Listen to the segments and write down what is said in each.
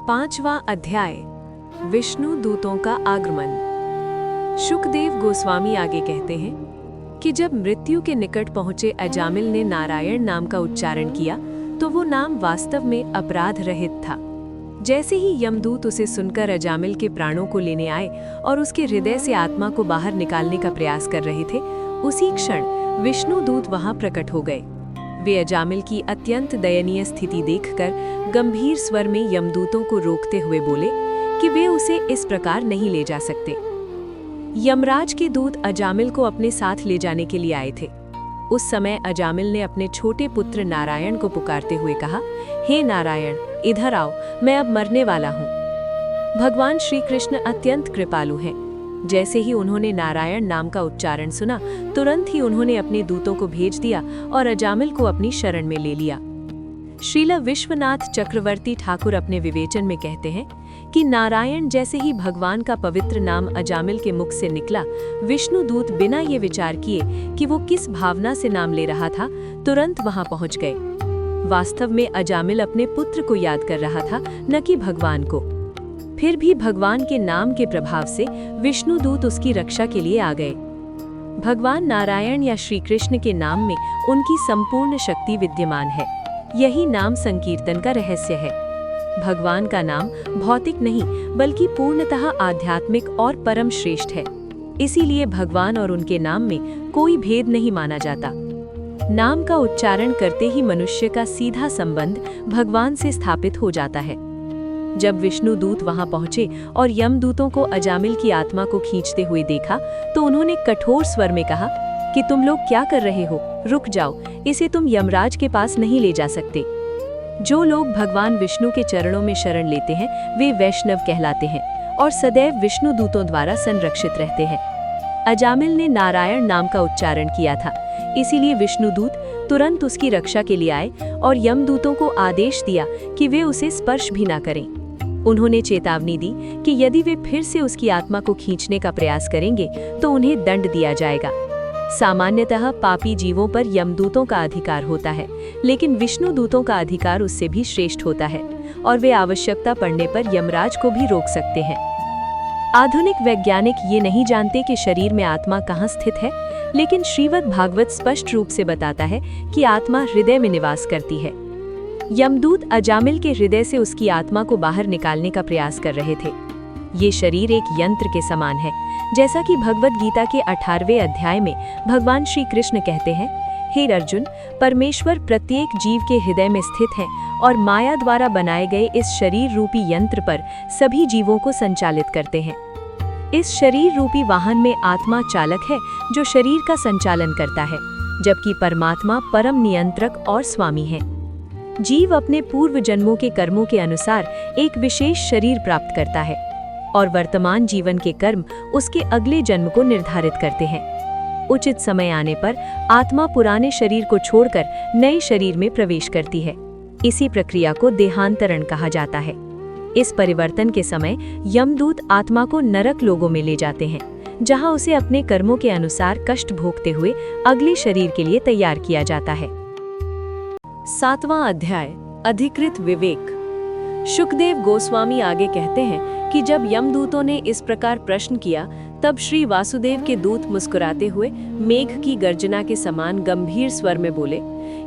5वां अध्याय विष्णु दूतों का आगमन। शुकदेव गोस्वामी आगे कहते हैं कि जब मृत्यु के निकट पहुंचे अजामिल ने नारायण नाम का उच्चारण किया तो वो नाम वास्तव में अपराध रहित था। जैसे ही यमदूत उसे सुनकर अजामिल के प्राणों को लेने आए और उसके हृदय से आत्मा को बाहर निकालने का प्रयास कर रहे थे, उसी क्षण विष्णु दूत वहां प्रकट हो गए। वे अजामिल की अत्यंत दयनीय स्थिति देखकर गंभीर स्वर में यमदूतों को रोकते हुए बोले कि वे उसे इस प्रकार नहीं ले जा सकते। यमराज के दूत अजामिल को अपने साथ ले जाने के लिए आए थे। उस समय अजामिल ने अपने छोटे पुत्र नारायण को पुकारते हुए कहा, हे नारायण, इधर आओ, मैं अब मरने वाला हूँ। भगवान श्री कृष्ण अत्यंत कृपालु हैं। जैसे ही उन्होंने नारायण नाम का उच्चारण सुना, तुरंत ही उन्होंने अपने दूतों को भेज दिया और अजामिल को अपनी शरण में ले लिया। श्रील विश्वनाथ चक्रवर्ती ठाकुर अपने विवेचन में कहते हैं कि नारायण जैसे ही भगवान का पवित्र नाम अजामिल के मुख से निकला, विष्णु दूत बिना ये विचार किए कि वो किस भावना से नाम ले रहा था, तुरंत वहां पहुंच गए। वास्तव में अजामिल अपने पुत्र को याद कर रहा था, न कि भगवान को। फिर भी भगवान के नाम के प्रभाव से विष्णु दूत उसकी रक्षा के लिए आ गए। भगवान नारायण या श्री कृष्ण के नाम में उनकी संपूर्ण शक्ति विद्यमान है। यही नाम संकीर्तन का रहस्य है। भगवान का नाम भौतिक नहीं बल्कि पूर्णतः आध्यात्मिक और परम श्रेष्ठ है। इसीलिए भगवान और उनके नाम में कोई भेद नहीं माना जाता। नाम का उच्चारण करते ही मनुष्य का सीधा संबंध भगवान से स्थापित हो जाता है। जब विष्णु दूत वहां पहुंचे और यमदूतों को अजामिल की आत्मा को खींचते हुए देखा तो उन्होंने कठोर स्वर में कहा कि तुम लोग क्या कर रहे हो, रुक जाओ, इसे तुम यमराज के पास नहीं ले जा सकते। जो लोग भगवान विष्णु के चरणों में शरण लेते हैं वे वैष्णव कहलाते हैं और सदैव विष्णु दूतों द्वारा संरक्षित रहते हैं। अजामिल ने नारायण नाम का उच्चारण किया था, इसीलिए विष्णु दूत तुरंत उसकी रक्षा के लिए आए और यमदूतों को आदेश दिया कि वे उसे स्पर्श भी ना करें। उन्होंने चेतावनी दी कि यदि वे फिर से उसकी आत्मा को खींचने का प्रयास करेंगे तो उन्हें दंड दिया जाएगा। सामान्यतः पापी जीवों पर यमदूतों का अधिकार होता है, लेकिन विष्णु दूतों का अधिकार उससे भी श्रेष्ठ होता है और वे आवश्यकता पड़ने पर यमराज को भी रोक सकते हैं। आधुनिक वैज्ञानिक ये नहीं जानते कि शरीर में आत्मा कहाँ स्थित है, लेकिन श्रीमद् भागवत स्पष्ट रूप से बताता है कि आत्मा हृदय में निवास करती है। यमदूत अजामिल के हृदय से उसकी आत्मा को बाहर निकालने का प्रयास कर रहे थे। ये शरीर एक यंत्र के समान है, जैसा कि भगवद गीता के 18वें अध्याय में भगवान श्री कृष्ण कहते हैं, हे अर्जुन, परमेश्वर प्रत्येक जीव के हृदय में स्थित है और माया द्वारा बनाए गए इस शरीर रूपी यंत्र पर सभी जीवों को संचालित करते हैं। इस शरीर रूपी वाहन में आत्मा चालक है जो शरीर का संचालन करता है, जबकि परमात्मा परम नियंत्रक और स्वामी है। जीव अपने पूर्व जन्मों के कर्मों के अनुसार एक विशेष शरीर प्राप्त करता है और वर्तमान जीवन के कर्म उसके अगले जन्म को निर्धारित करते हैं। उचित समय आने पर आत्मा पुराने शरीर को छोड़कर नए शरीर में प्रवेश करती है। इसी प्रक्रिया को देहांतरण कहा जाता है। इस परिवर्तन के समय यमदूत आत्मा को नरक लोगों में ले जाते हैं, जहां उसे अपने कर्मों के अनुसार कष्ट भोगते हुए अगले शरीर के लिए तैयार किया जाता है। 7वां अध्याय अधिकृत विवेक। शुकदेव गोस्वामी आगे कहते हैं कि जब यमदूतों ने इस प्रकार प्रश्न किया, तब श्री वासुदेव के दूत मुस्कुराते हुए मेघ की गर्जना के समान गंभीर स्वर में बोले,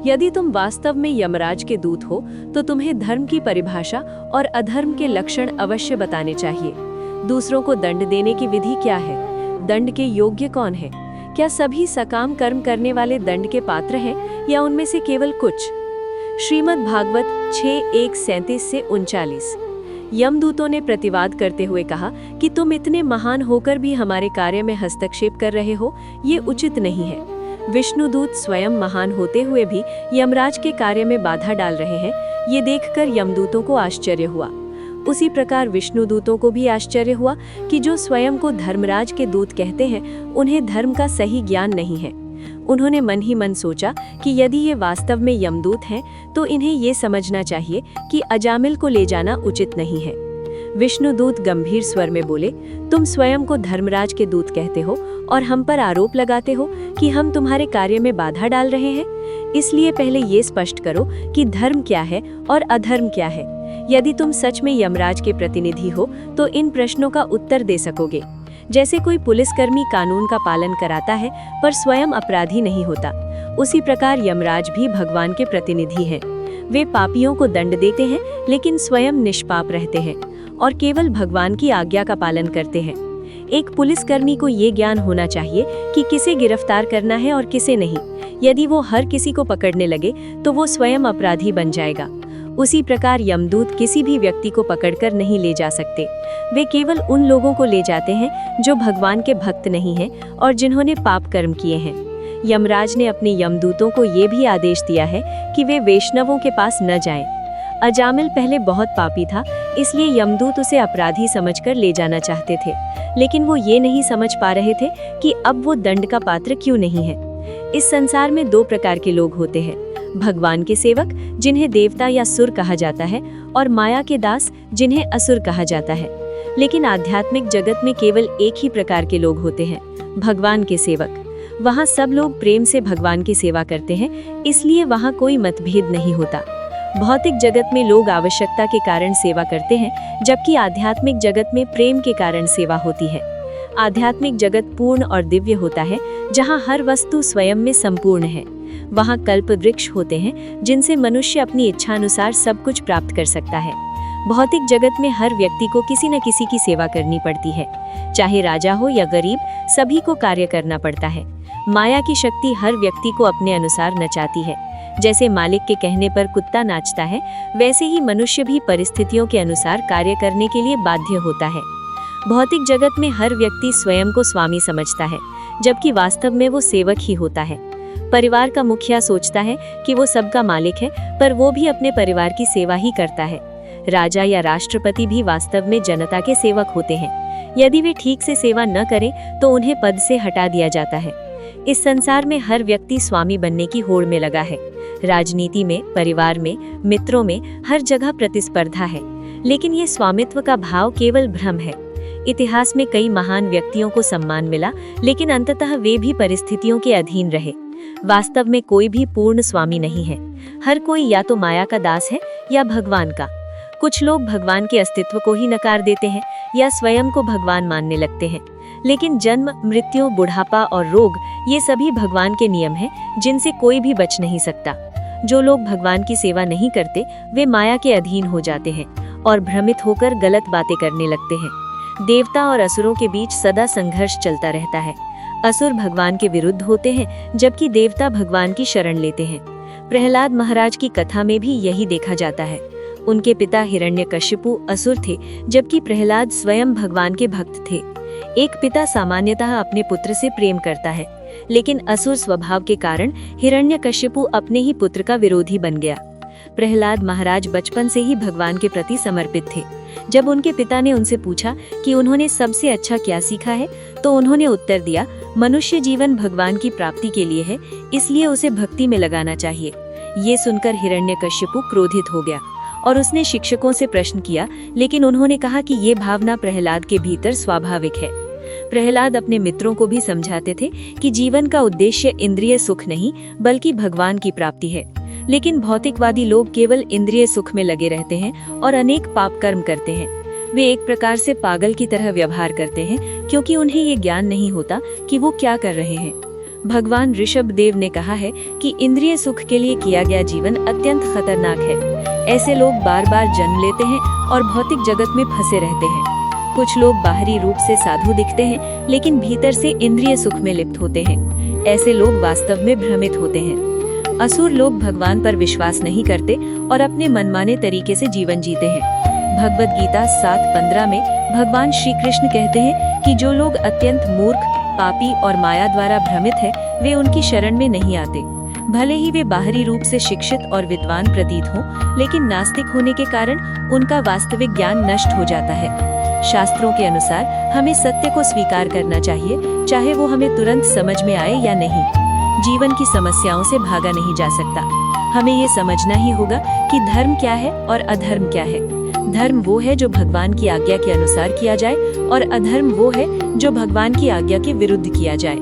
यदि तुम वास्तव में यमराज के दूत हो तो तुम्हें धर्म की परिभाषा और अधर्म के लक्षण अवश्य बताने चाहिए। दूसरों को दंड देने की विधि क्या है? दंड के योग्य कौन है? क्या सभी सकाम कर्म करने वाले दंड के पात्र हैं या उनमें से केवल कुछ? श्रीमद् भागवत 6:1-37-39। यमदूतों ने प्रतिवाद करते हुए कहा कि तुम इतने महान होकर भी हमारे कार्य में हस्तक्षेप कर रहे हो, ये उचित नहीं है। विष्णुदूत स्वयं महान होते हुए भी यमराज के कार्य में बाधा डाल रहे हैं, ये देखकर यमदूतों को आश्चर्य हुआ। उसी प्रकार विष्णुदूतों को भी आश्चर्य हुआ कि जो स्वयं को धर्मराज के दूत कहते हैं, उन्हें धर्म का सही ज्ञान नहीं है। उन्होंने मन ही मन सोचा कि यदि ये वास्तव में यमदूत हैं तो इन्हें ये समझना चाहिए कि अजामिल को ले जाना उचित नहीं है। विष्णुदूत गंभीर स्वर में बोले, तुम स्वयं को धर्मराज के दूत कहते हो और हम पर आरोप लगाते हो कि हम तुम्हारे कार्य में बाधा डाल रहे हैं। इसलिए पहले ये स्पष्ट करो कि धर्म क्या है और अधर्म क्या है। यदि तुम सच में यमराज के प्रतिनिधि हो तो इन प्रश्नों का उत्तर दे सकोगे। जैसे कोई पुलिसकर्मी कानून का पालन कराता है पर स्वयं अपराधी नहीं होता, उसी प्रकार यमराज भी भगवान के प्रतिनिधि हैं। वे पापियों को दंड देते हैं लेकिन स्वयं निष्पाप रहते हैं और केवल भगवान की आज्ञा का पालन करते हैं। एक पुलिसकर्मी को ये ज्ञान होना चाहिए कि किसे गिरफ्तार करना है और किसे नहीं। यदि वो हर किसी को पकड़ने लगे तो वो स्वयं अपराधी बन जाएगा। उसी प्रकार यमदूत किसी भी व्यक्ति को पकड़कर नहीं ले जा सकते। वे केवल उन लोगों को ले जाते हैं जो भगवान के भक्त नहीं हैं और जिन्होंने पाप कर्म किए हैं। यमराज ने अपने यमदूतों को ये भी आदेश दिया है कि वे वैष्णवों के पास न जाएं। अजामिल पहले बहुत पापी था, इसलिए यमदूत उसे अपराधी समझकर ले जाना चाहते थे, लेकिन वो ये नहीं समझ पा रहे थे कि अब वो दंड का पात्र क्यों नहीं है। इस संसार में दो प्रकार के लोग होते हैं, भगवान के सेवक जिन्हें देवता या सुर कहा जाता है, और माया के दास जिन्हें असुर कहा जाता है। लेकिन आध्यात्मिक जगत में केवल एक ही प्रकार के लोग होते हैं, भगवान के सेवक। वहाँ सब लोग प्रेम से भगवान की सेवा करते हैं, इसलिए वहाँ कोई मतभेद नहीं होता। भौतिक जगत में लोग आवश्यकता के कारण सेवा करते हैं, जबकि आध्यात्मिक जगत में प्रेम के कारण सेवा होती है। आध्यात्मिक जगत पूर्ण और दिव्य होता है, जहाँ हर वस्तु स्वयं में संपूर्ण है। वहाँ कल्प वृक्ष होते हैं जिनसे मनुष्य अपनी इच्छानुसार सब कुछ प्राप्त कर सकता है। भौतिक जगत में हर व्यक्ति को किसी न किसी की सेवा करनी पड़ती है, चाहे राजा हो या गरीब, सभी को कार्य करना पड़ता है। माया की शक्ति हर व्यक्ति को अपने अनुसार नचाती है। जैसे मालिक के कहने पर कुत्ता नाचता है, वैसे ही मनुष्य भी परिस्थितियों के अनुसार कार्य करने के लिए बाध्य होता है। भौतिक जगत में हर व्यक्ति स्वयं को स्वामी समझता है, जबकि वास्तव में वो सेवक ही होता है। परिवार का मुखिया सोचता है कि वो सबका मालिक है, पर वो भी अपने परिवार की सेवा ही करता है। राजा या राष्ट्रपति भी वास्तव में जनता के सेवक होते हैं। यदि वे ठीक से सेवा न करें तो उन्हें पद से हटा दिया जाता है। इस संसार में हर व्यक्ति स्वामी बनने की होड़ में लगा है। राजनीति में, परिवार में, मित्रों में, हर जगह प्रतिस्पर्धा है, लेकिन ये स्वामित्व का भाव केवल भ्रम है। इतिहास में कई महान व्यक्तियों को सम्मान मिला, लेकिन अंततः वे भी परिस्थितियों के अधीन रहे। वास्तव में कोई भी पूर्ण स्वामी नहीं है। हर कोई या तो माया का दास है या भगवान का। कुछ लोग भगवान के अस्तित्व को ही नकार देते हैं या स्वयं को भगवान मानने लगते हैं। लेकिन जन्म, मृत्यु, बुढ़ापा और रोग, ये सभी भगवान के नियम हैं जिनसे कोई भी बच नहीं सकता। जो लोग भगवान की सेवा नहीं करते, वे माया के अधीन हो जाते हैं और भ्रमित होकर गलत बातें करने लगते हैं। देवता और असुरों के बीच सदा संघर्ष चलता रहता है। असुर भगवान के विरुद्ध होते हैं, जबकि देवता भगवान की शरण लेते हैं। प्रहलाद महाराज की कथा में भी यही देखा जाता है। उनके पिता हिरण्यकशिपु असुर थे, जबकि प्रहलाद स्वयं भगवान के भक्त थे। एक पिता सामान्यतः अपने पुत्र से प्रेम करता है, लेकिन असुर स्वभाव के कारण हिरण्यकशिपु अपने ही पुत्र का विरोधी बन गया। प्रहलाद महाराज बचपन से ही भगवान के प्रति समर्पित थे। जब उनके पिता ने उनसे पूछा कि उन्होंने सबसे अच्छा क्या सीखा है, तो उन्होंने उत्तर दिया, मनुष्य जीवन भगवान की प्राप्ति के लिए है, इसलिए उसे भक्ति में लगाना चाहिए। ये सुनकर हिरण्यकशिपु क्रोधित हो गया और उसने शिक्षकों से प्रश्न किया, लेकिन उन्होंने कहा कि ये भावना प्रहलाद के भीतर स्वाभाविक है। प्रहलाद अपने मित्रों को भी समझाते थे कि जीवन का उद्देश्य इंद्रिय सुख नहीं, बल्कि भगवान की प्राप्ति है। लेकिन भौतिकवादी लोग केवल इंद्रिय सुख में लगे रहते हैं और अनेक पाप कर्म करते हैं। वे एक प्रकार से पागल की तरह व्यवहार करते हैं, क्योंकि उन्हें ये ज्ञान नहीं होता कि वो क्या कर रहे हैं। भगवान ऋषभ देव ने कहा है कि इंद्रिय सुख के लिए किया गया जीवन अत्यंत खतरनाक है। ऐसे लोग बार बार जन्म लेते हैं और भौतिक जगत में फंसे रहते हैं। कुछ लोग बाहरी रूप से साधु दिखते हैं, लेकिन भीतर से इंद्रिय सुख में लिप्त होते हैं। ऐसे लोग वास्तव में भ्रमित होते हैं। असुर लोग भगवान पर विश्वास नहीं करते और अपने मनमाने तरीके से जीवन जीते हैं। भगवद गीता 7:15 में भगवान श्री कृष्ण कहते हैं कि जो लोग अत्यंत मूर्ख, पापी और माया द्वारा भ्रमित है, वे उनकी शरण में नहीं आते। भले ही वे बाहरी रूप से शिक्षित और विद्वान प्रतीत हों, लेकिन नास्तिक होने के कारण उनका वास्तविक ज्ञान नष्ट हो जाता है। शास्त्रों के अनुसार हमें सत्य को स्वीकार करना चाहिए, चाहे वो हमें तुरंत समझ में आए या नहीं। जीवन की समस्याओं से भागा नहीं जा सकता। हमें ये समझना ही होगा कि धर्म क्या है और अधर्म क्या है। धर्म वो है जो भगवान की आज्ञा के अनुसार किया जाए, और अधर्म वो है जो भगवान की आज्ञा के विरुद्ध किया जाए।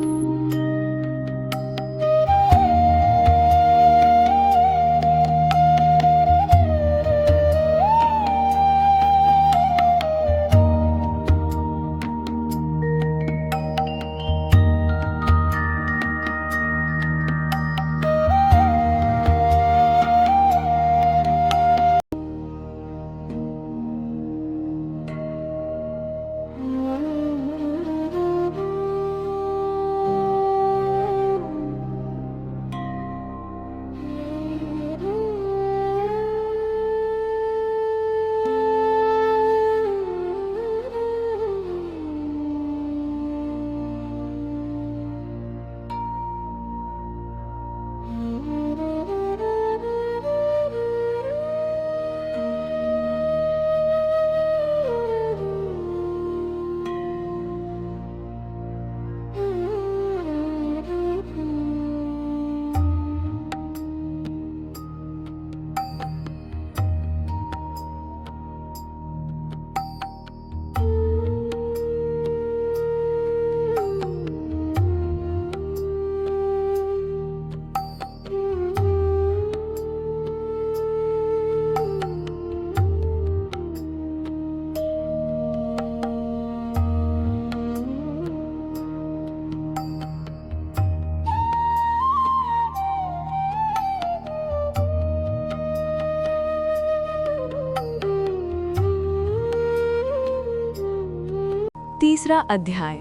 तीसरा अध्याय।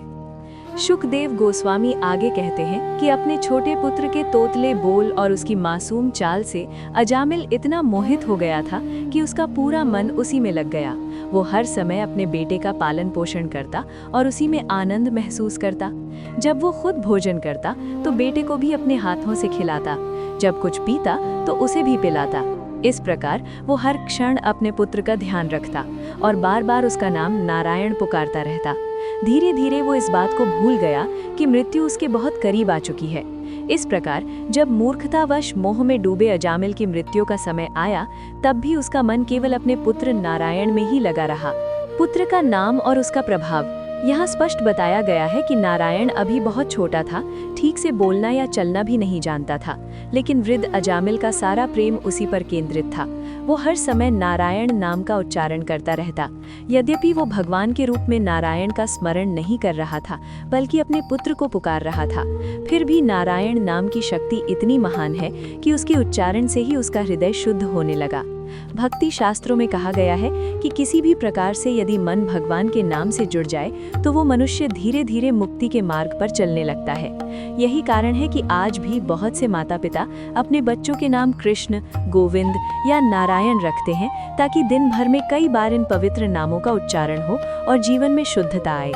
शुकदेव गोस्वामी आगे कहते हैं कि अपने छोटे पुत्र के तोतले बोल और उसकी मासूम चाल से अजामिल इतना मोहित हो गया था कि उसका पूरा मन उसी में लग गया। वो हर समय अपने बेटे का पालन पोषण करता और उसी में आनंद महसूस करता। जब वो खुद भोजन करता तो बेटे को भी अपने हाथों से खिलाता, जब कुछ पीता तो उसे भी पिलाता। इस प्रकार वो हर क्षण अपने पुत्र का ध्यान रखता और बार बार उसका नाम नारायण पुकारता रहता। धीरे धीरे वो इस बात को भूल गया कि मृत्यु उसके बहुत करीब आ चुकी है। इस प्रकार जब मूर्खतावश मोह में डूबे अजामिल की मृत्यु का समय आया, तब भी उसका मन केवल अपने पुत्र नारायण में ही लगा रहा। पुत्र का नाम और उसका प्रभाव। यहाँ स्पष्ट बताया गया है कि नारायण अभी बहुत छोटा था, ठीक से बोलना या चलना भी नहीं जानता था, लेकिन वृद्ध अजामिल का सारा प्रेम उसी पर केंद्रित था। वो हर समय नारायण नाम का उच्चारण करता रहता। यद्यपि वो भगवान के रूप में नारायण का स्मरण नहीं कर रहा था, बल्कि अपने पुत्र को पुकार रहा था। फिर भी नारायण नाम की शक्ति इतनी महान है कि उसके उच्चारण से ही उसका हृदय शुद्ध होने लगा। भक्ति शास्त्रों में कहा गया है कि किसी भी प्रकार से यदि मन भगवान के नाम से जुड़ जाए तो वो मनुष्य धीरे धीरे मुक्ति के मार्ग पर चलने लगता है। यही कारण है कि आज भी बहुत से माता पिता अपने बच्चों के नाम कृष्ण, गोविंद या नारायण रखते हैं, ताकि दिन भर में कई बार इन पवित्र नामों का उच्चारण हो और जीवन में शुद्धता आए।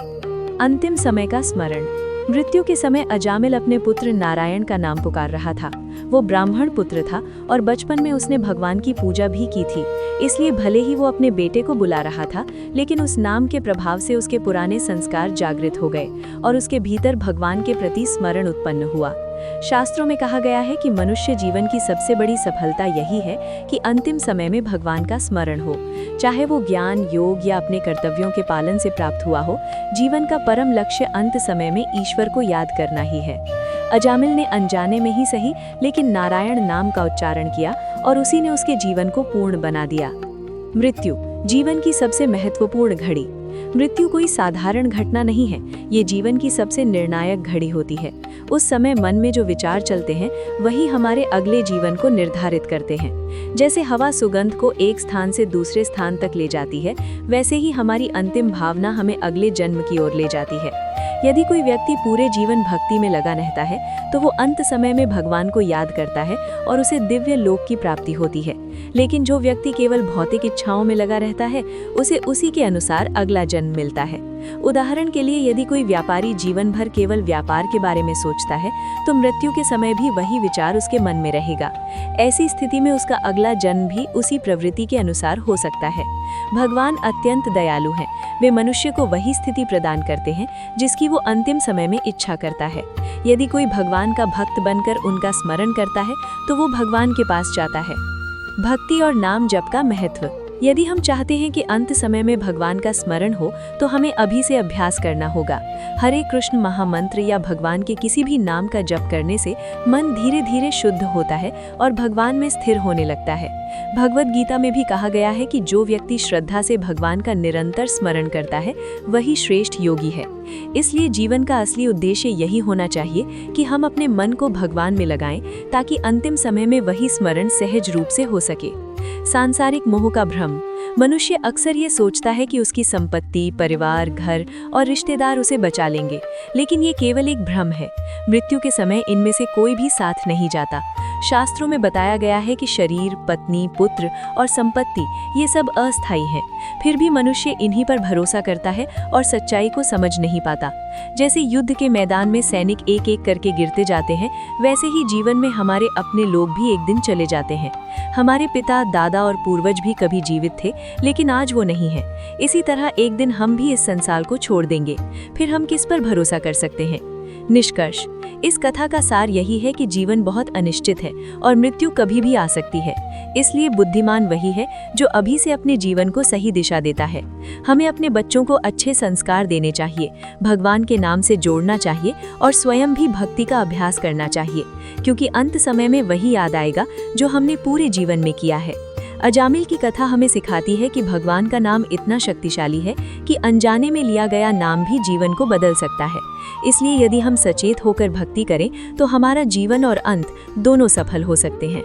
अंतिम समय का स्मरण। मृत्यु के समय अजामिल अपने पुत्र नारायण का नाम पुकार रहा था। वो ब्राह्मण पुत्र था और बचपन में उसने भगवान की पूजा भी की थी, इसलिए भले ही वो अपने बेटे को बुला रहा था, लेकिन उस नाम के प्रभाव से उसके पुराने संस्कार जागृत हो गए और उसके भीतर भगवान के प्रति स्मरण उत्पन्न हुआ। शास्त्रों में कहा गया है कि मनुष्य जीवन की सबसे बड़ी सफलता यही है कि अंतिम समय में भगवान का स्मरण हो। चाहे वो ज्ञान, योग या अपने कर्तव्यों के पालन से प्राप्त हुआ हो, जीवन का परम लक्ष्य अंत समय में ईश्वर को याद करना ही है। अजामिल ने अनजाने में ही सही, लेकिन नारायण नाम का उच्चारण किया और उसी ने उसके जीवन को पूर्ण बना दिया। मृत्यु जीवन की सबसे महत्वपूर्ण घड़ी। मृत्यु कोई साधारण घटना नहीं है, ये जीवन की सबसे निर्णायक घड़ी होती है। उस समय मन में जो विचार चलते हैं वही हमारे अगले जीवन को निर्धारित करते हैं। जैसे हवा सुगंध को एक स्थान से दूसरे स्थान तक ले जाती है, वैसे ही हमारी अंतिम भावना हमें अगले जन्म की ओर ले जाती है। यदि कोई व्यक्ति पूरे जीवन भक्ति में लगा रहता है तो वो अंत समय में भगवान को याद करता है और उसे दिव्य लोक की प्राप्ति होती है। लेकिन जो व्यक्ति केवल भौतिक इच्छाओं में लगा रहता है, उसे उसी के अनुसार अगला जन्म मिलता है। उदाहरण के लिए यदि कोई व्यापारी जीवन भर केवल व्यापार के बारे में सोचता है, तो मृत्यु के समय भी वही विचार उसके मन में रहेगा। ऐसी स्थिति में उसका अगला जन्म भी उसी प्रवृत्ति के अनुसार हो सकता है। भगवान अत्यंत दयालु हैं। वे मनुष्य को वही स्थिति प्रदान करते हैं जिसकी वो अंतिम समय में इच्छा करता है। यदि कोई भगवान का भक्त बनकर उनका स्मरण करता है तो वो भगवान के पास जाता है। भक्ति और नाम जप का महत्व। यदि हम चाहते हैं कि अंत समय में भगवान का स्मरण हो तो हमें अभी से अभ्यास करना होगा। हरे कृष्ण महामंत्र या भगवान के किसी भी नाम का जप करने से मन धीरे धीरे शुद्ध होता है और भगवान में स्थिर होने लगता है। भगवद गीता में भी कहा गया है कि जो व्यक्ति श्रद्धा से भगवान का निरंतर स्मरण करता है वही श्रेष्ठ योगी है। इसलिए जीवन का असली उद्देश्य यही होना चाहिए कि हम अपने मन को भगवान में लगाएं, ताकि अंतिम समय में वही स्मरण सहज रूप से हो सके। सांसारिक मोह का भ्रम। मनुष्य अक्सर ये सोचता है कि उसकी संपत्ति, परिवार, घर और रिश्तेदार उसे बचा लेंगे, लेकिन ये केवल एक भ्रम है। मृत्यु के समय इनमें से कोई भी साथ नहीं जाता। शास्त्रों में बताया गया है कि शरीर, पत्नी, पुत्र और संपत्ति ये सब अस्थायी हैं। फिर भी मनुष्य इन्हीं पर भरोसा करता है और सच्चाई को समझ नहीं पाता। जैसे युद्ध के मैदान में सैनिक एक एक करके गिरते जाते हैं, वैसे ही जीवन में हमारे अपने लोग भी एक दिन चले जाते हैं। हमारे पिता, दादा और पूर्वज भी कभी जीवित थे, लेकिन आज वो नहीं है। इसी तरह एक दिन हम भी इस संसार को छोड़ देंगे। फिर हम किस पर भरोसा कर सकते हैं? निष्कर्ष। इस कथा का सार यही है कि जीवन बहुत अनिश्चित है और मृत्यु कभी भी आ सकती है। इसलिए बुद्धिमान वही है जो अभी से अपने जीवन को सही दिशा देता है। हमें अपने बच्चों को अच्छे संस्कार देने चाहिए, भगवान के नाम से जोड़ना चाहिए और स्वयं भी भक्ति का अभ्यास करना चाहिए, क्योंकि अंत समय में वही याद आएगा जो हमने पूरे जीवन में किया है। अजामिल की कथा हमें सिखाती है कि भगवान का नाम इतना शक्तिशाली है कि अनजाने में लिया गया नाम भी जीवन को बदल सकता है। इसलिए यदि हम सचेत होकर भक्ति करें तो हमारा जीवन और अंत दोनों सफल हो सकते हैं।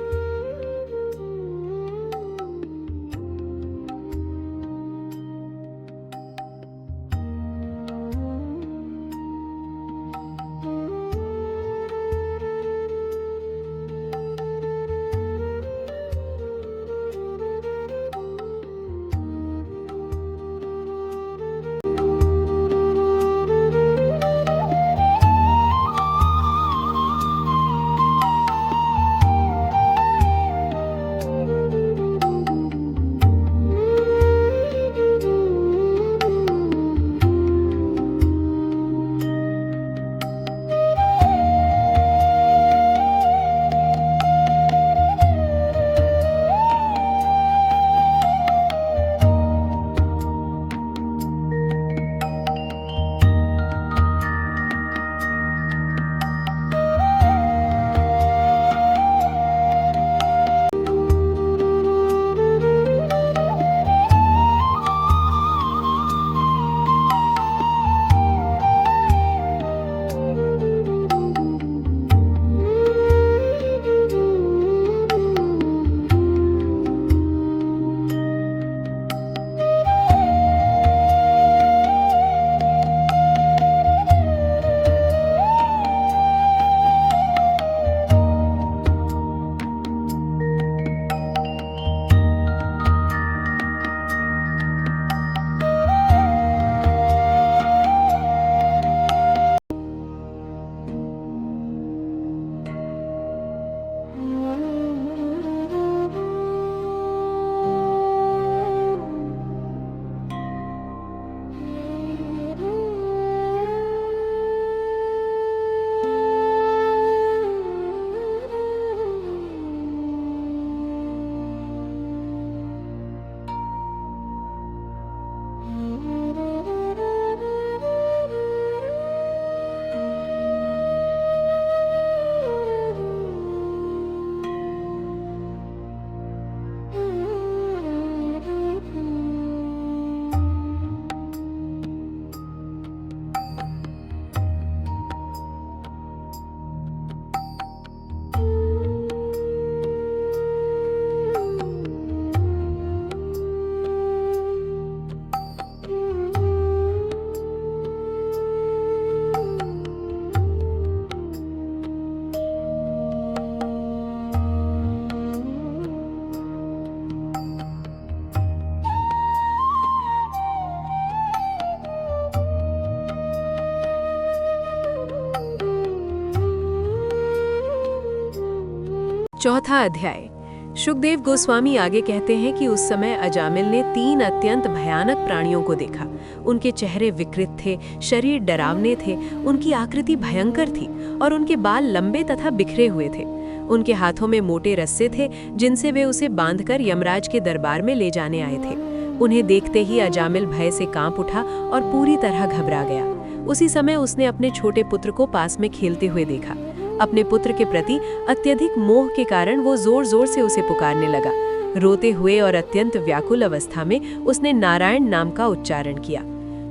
चौथा अध्याय। शुकदेव गोस्वामी आगे कहते हैं कि उस समय अजामिल ने 3 अत्यंत भयानक प्राणियों को देखा। उनके चेहरे विकृत थे, शरीर डरावने थे, उनकी आकृति भयंकर थी और उनके बाल लंबे तथा बिखरे हुए थे। उनके हाथों में मोटे रस्से थे जिनसे वे उसे बांधकर यमराज के दरबार में ले जाने आए थे। उन्हें देखते ही अजामिल भय से कांप उठा और पूरी तरह घबरा गया। उसी समय उसने अपने छोटे पुत्र को पास में खेलते हुए देखा। अपने पुत्र के प्रति अत्यधिक मोह के कारण वो जोर जोर से उसे पुकारने लगा। रोते हुए और अत्यंत व्याकुल अवस्था में उसने नारायण नाम का उच्चारण किया।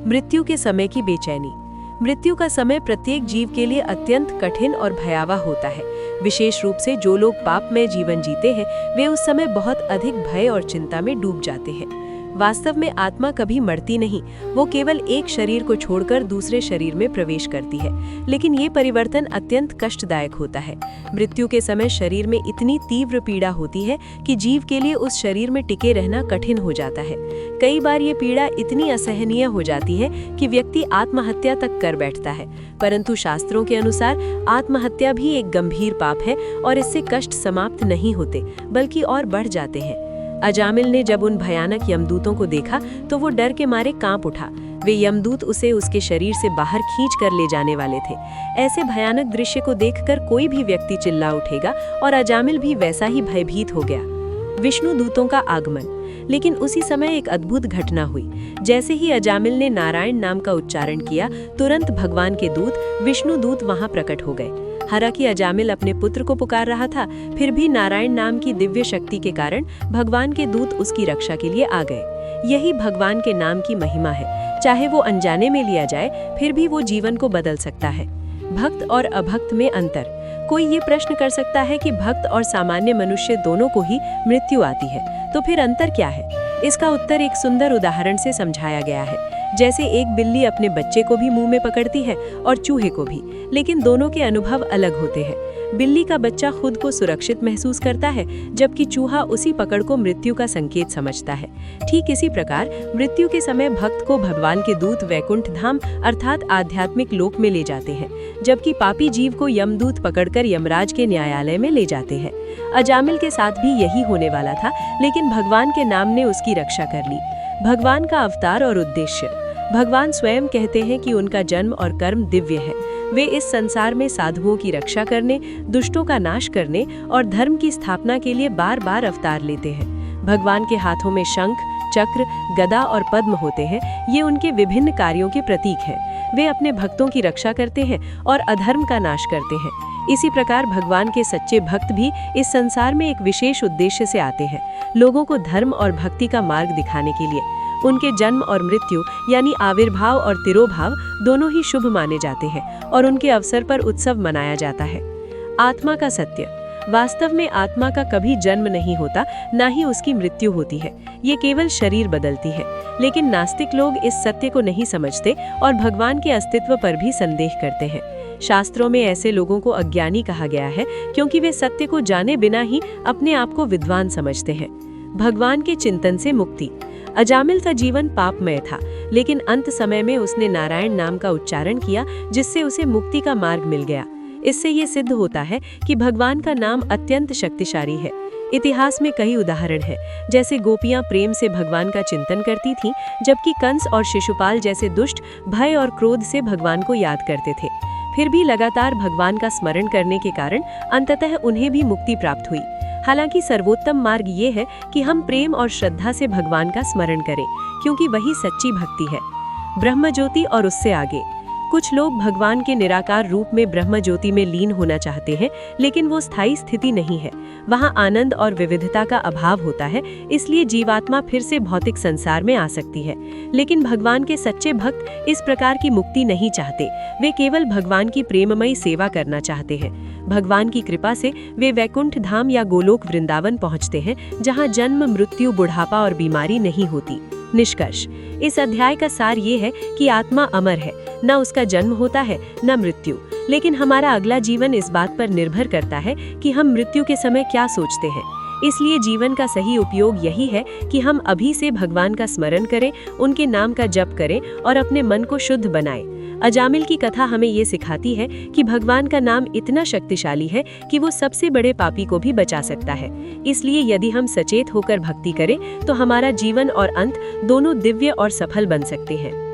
मृत्यु के समय की बेचैनी। मृत्यु का समय प्रत्येक जीव के लिए अत्यंत कठिन और भयावह होता है। विशेष रूप से जो लोग पापमय जीवन जीते हैं वे उस समय बहुत अधिक भय और चिंता में डूब जाते हैं। वास्तव में आत्मा कभी मरती नहीं, वो केवल एक शरीर को छोड़कर दूसरे शरीर में प्रवेश करती है, लेकिन ये परिवर्तन अत्यंत कष्टदायक होता है। मृत्यु के समय शरीर में इतनी तीव्र पीड़ा होती है कि जीव के लिए उस शरीर में टिके रहना कठिन हो जाता है। कई बार ये पीड़ा इतनी असहनीय हो जाती है कि व्यक्ति आत्महत्या तक कर बैठता है, परंतु शास्त्रों के अनुसार आत्महत्या भी एक गंभीर पाप है और इससे कष्ट समाप्त नहीं होते बल्कि और बढ़ जाते हैं। अजामिल ने जब उन भयानक यमदूतों को देखा तो वो डर के मारे कांप उठा। वे यमदूत उसे उसके शरीर से बाहर खींच कर ले जाने वाले थे। ऐसे भयानक दृश्य को देखकर कोई भी व्यक्ति चिल्ला उठेगा और अजामिल भी वैसा ही भयभीत हो गया। विष्णु दूतों का आगमन। लेकिन उसी समय एक अद्भुत घटना हुई। जैसे ही अजामिल ने नारायण नाम का उच्चारण किया, तुरंत भगवान के दूत विष्णु दूत वहां प्रकट हो गए। हालांकि अजामिल अपने पुत्र को पुकार रहा था, फिर भी नारायण नाम की दिव्य शक्ति के कारण भगवान के दूत उसकी रक्षा के लिए आ गए। यही भगवान के नाम की महिमा है। चाहे वो अनजाने में लिया जाए, फिर भी वो जीवन को बदल सकता है। भक्त और अभक्त में अंतर। कोई ये प्रश्न कर सकता है कि भक्त और सामान्य मनुष्य दोनों को ही मृत्यु आती है, तो फिर अंतर क्या है? इसका उत्तर एक सुंदर उदाहरण से समझाया गया है। जैसे एक बिल्ली अपने बच्चे को भी मुंह में पकड़ती है और चूहे को भी, लेकिन दोनों के अनुभव अलग होते हैं। बिल्ली का बच्चा खुद को सुरक्षित महसूस करता है, जबकि चूहा उसी पकड़ को मृत्यु का संकेत समझता है। ठीक इसी प्रकार मृत्यु के समय भक्त को भगवान के दूत वैकुंठ धाम अर्थात आध्यात्मिक लोक में ले जाते हैं, जबकि पापी जीव को यमदूत पकड़कर यमराज के न्यायालय में ले जाते हैं। अजामिल के साथ भी यही होने वाला था, लेकिन भगवान के नाम ने उसकी रक्षा कर ली। भगवान का अवतार और उद्देश्य। भगवान स्वयं कहते हैं कि उनका जन्म और कर्म दिव्य है। वे इस संसार में साधुओं की रक्षा करने, दुष्टों का नाश करने और धर्म की स्थापना के लिए बार बार अवतार लेते हैं। भगवान के हाथों में शंख, चक्र, गदा और पद्म होते हैं। ये उनके विभिन्न कार्यों के प्रतीक हैं। वे अपने भक्तों की रक्षा करते हैं और अधर्म का नाश करते हैं। इसी प्रकार भगवान के सच्चे भक्त भी इस संसार में एक विशेष उद्देश्य से आते हैं, लोगों को धर्म और भक्ति का मार्ग दिखाने के लिए। उनके जन्म और मृत्यु यानी आविर्भाव और तिरोभाव दोनों ही शुभ माने जाते हैं और उनके अवसर पर उत्सव मनाया जाता है। आत्मा का सत्य। वास्तव में आत्मा का कभी जन्म नहीं होता, ना ही उसकी मृत्यु होती है। ये केवल शरीर बदलती है। लेकिन नास्तिक लोग इस सत्य को नहीं समझते और भगवान के अस्तित्व पर भी संदेह करते हैं। शास्त्रों में ऐसे लोगों को अज्ञानी कहा गया है, क्योंकि वे सत्य को जाने बिना ही अपने आप को विद्वान समझते हैं। भगवान के चिंतन से मुक्ति। अजामिल का जीवन पापमय था, लेकिन अंत समय में उसने नारायण नाम का उच्चारण किया, जिससे उसे मुक्ति का मार्ग मिल गया। इससे ये सिद्ध होता है कि भगवान का नाम अत्यंत शक्तिशाली है। इतिहास में कई उदाहरण हैं, जैसे गोपियां प्रेम से भगवान का चिंतन करती थीं, जबकि कंस और शिशुपाल जैसे दुष्ट भय और क्रोध से भगवान को याद करते थे। फिर भी लगातार भगवान का स्मरण करने के कारण अंततः उन्हें भी मुक्ति प्राप्त हुई। हालांकि सर्वोत्तम मार्ग ये है कि हम प्रेम और श्रद्धा से भगवान का स्मरण करें, क्योंकि वही सच्ची भक्ति है। ब्रह्म ज्योति और उससे आगे। कुछ लोग भगवान के निराकार रूप में ब्रह्म ज्योति में लीन होना चाहते हैं, लेकिन वो स्थायी स्थिति नहीं है। वहाँ आनंद और विविधता का अभाव होता है, इसलिए जीवात्मा फिर से भौतिक संसार में आ सकती है। लेकिन भगवान के सच्चे भक्त इस प्रकार की मुक्ति नहीं चाहते। वे केवल भगवान की प्रेममयी सेवा करना चाहते हैं। भगवान की कृपा से वे वैकुंठ धाम या गोलोक वृंदावन पहुँचते हैं, जहाँ जन्म, मृत्यु, बुढ़ापा और बीमारी नहीं होती। निष्कर्ष। इस अध्याय का सार ये है कि आत्मा अमर है, न उसका जन्म होता है न मृत्यु। लेकिन हमारा अगला जीवन इस बात पर निर्भर करता है कि हम मृत्यु के समय क्या सोचते हैं। इसलिए जीवन का सही उपयोग यही है कि हम अभी से भगवान का स्मरण करें, उनके नाम का जप करें और अपने मन को शुद्ध बनाएं। अजामिल की कथा हमें ये सिखाती है कि भगवान का नाम इतना शक्तिशाली है कि वो सबसे बड़े पापी को भी बचा सकता है। इसलिए यदि हम सचेत होकर भक्ति करें तो हमारा जीवन और अंत दोनों दिव्य और सफल बन सकते हैं।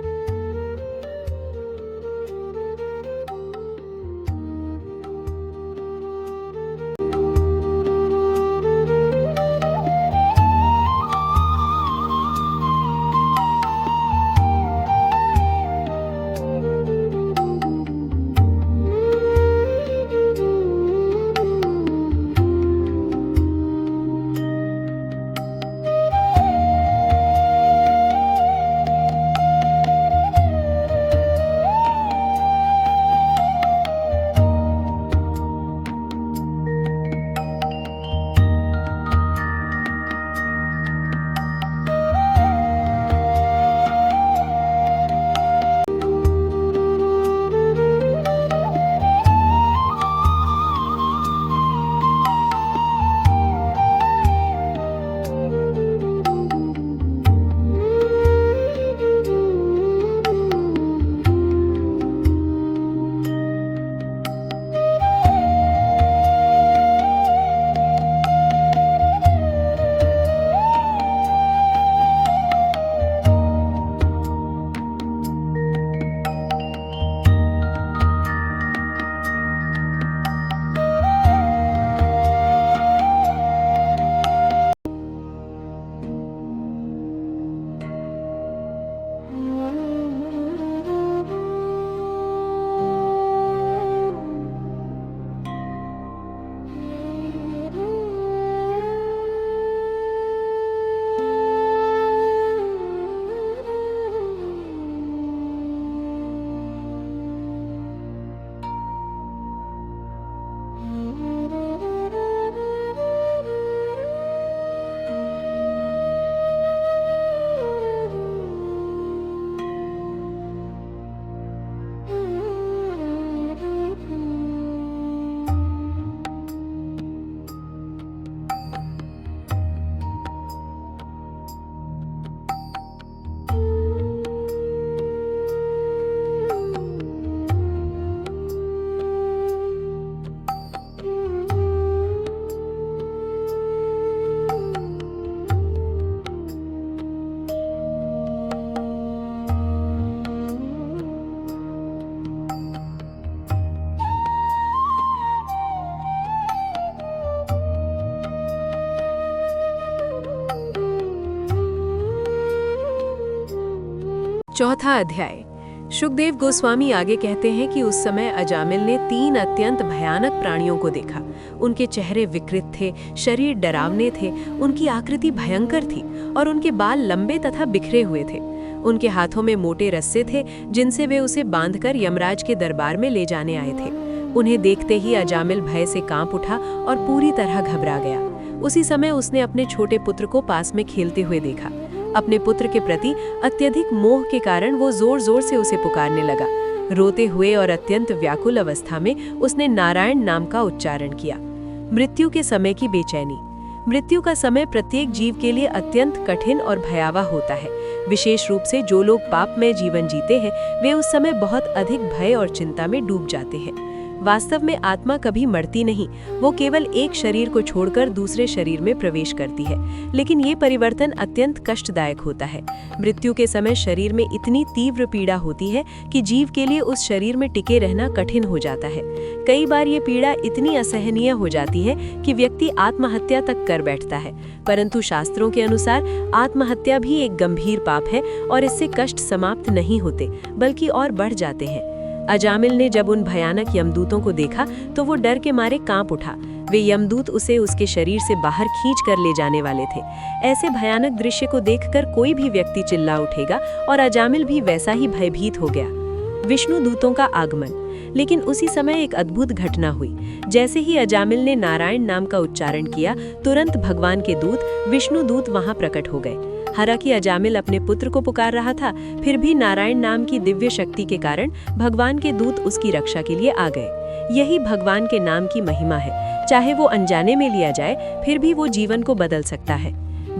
चौथा अध्याय। शुकदेव गोस्वामी आगे कहते हैं कि उस समय अजामिल ने 3 अत्यंत भयानक प्राणियों को देखा। उनके चेहरे विकृत थे, शरीर डरावने थे, उनकी आकृति भयंकर थी और उनके बाल लंबे तथा बिखरे हुए थे। उनके हाथों में मोटे रस्से थे जिनसे वे उसे बांधकर यमराज के दरबार में ले जाने आए थे। उन्हें देखते ही अजामिल भय से कांप उठा और पूरी तरह घबरा गया। उसी समय उसने अपने छोटे पुत्र को पास में खेलते हुए देखा। अपने पुत्र के प्रति अत्यधिक मोह के कारण वो जोर जोर से उसे पुकारने लगा। रोते हुए और अत्यंत व्याकुल अवस्था में उसने नारायण नाम का उच्चारण किया। मृत्यु के समय की बेचैनी। मृत्यु का समय प्रत्येक जीव के लिए अत्यंत कठिन और भयावह होता है। विशेष रूप से जो लोग पापमय जीवन जीते हैं वे उस समय बहुत अधिक भय और चिंता में डूब जाते हैं। वास्तव में आत्मा कभी मरती नहीं, वो केवल एक शरीर को छोड़कर दूसरे शरीर में प्रवेश करती है, लेकिन ये परिवर्तन अत्यंत कष्टदायक होता है। मृत्यु के समय शरीर में इतनी तीव्र पीड़ा होती है कि जीव के लिए उस शरीर में टिके रहना कठिन हो जाता है। कई बार ये पीड़ा इतनी असहनीय हो जाती है कि व्यक्ति आत्महत्या तक कर बैठता है, परंतु शास्त्रों के अनुसार आत्महत्या भी एक गंभीर पाप है और इससे कष्ट समाप्त नहीं होते बल्कि और बढ़ जाते हैं। अजामिल ने जब उन भयानक यमदूतों को देखा तो वो डर के मारे कांप उठा। वे यमदूत उसे उसके शरीर से बाहर खींच कर ले जाने वाले थे। ऐसे भयानक दृश्य को देखकर कोई भी व्यक्ति चिल्ला उठेगा और अजामिल भी वैसा ही भयभीत हो गया। विष्णु दूतों का आगमन। लेकिन उसी समय एक अद्भुत घटना हुई। जैसे ही अजामिल ने नारायण नाम का उच्चारण किया, तुरंत भगवान के दूत विष्णु दूत वहां प्रकट हो गए। हालांकि अजामिल अपने पुत्र को पुकार रहा था, फिर भी नारायण नाम की दिव्य शक्ति के कारण भगवान के दूत उसकी रक्षा के लिए आ गए। यही भगवान के नाम की महिमा है। चाहे वो अनजाने में लिया जाए, फिर भी वो जीवन को बदल सकता है।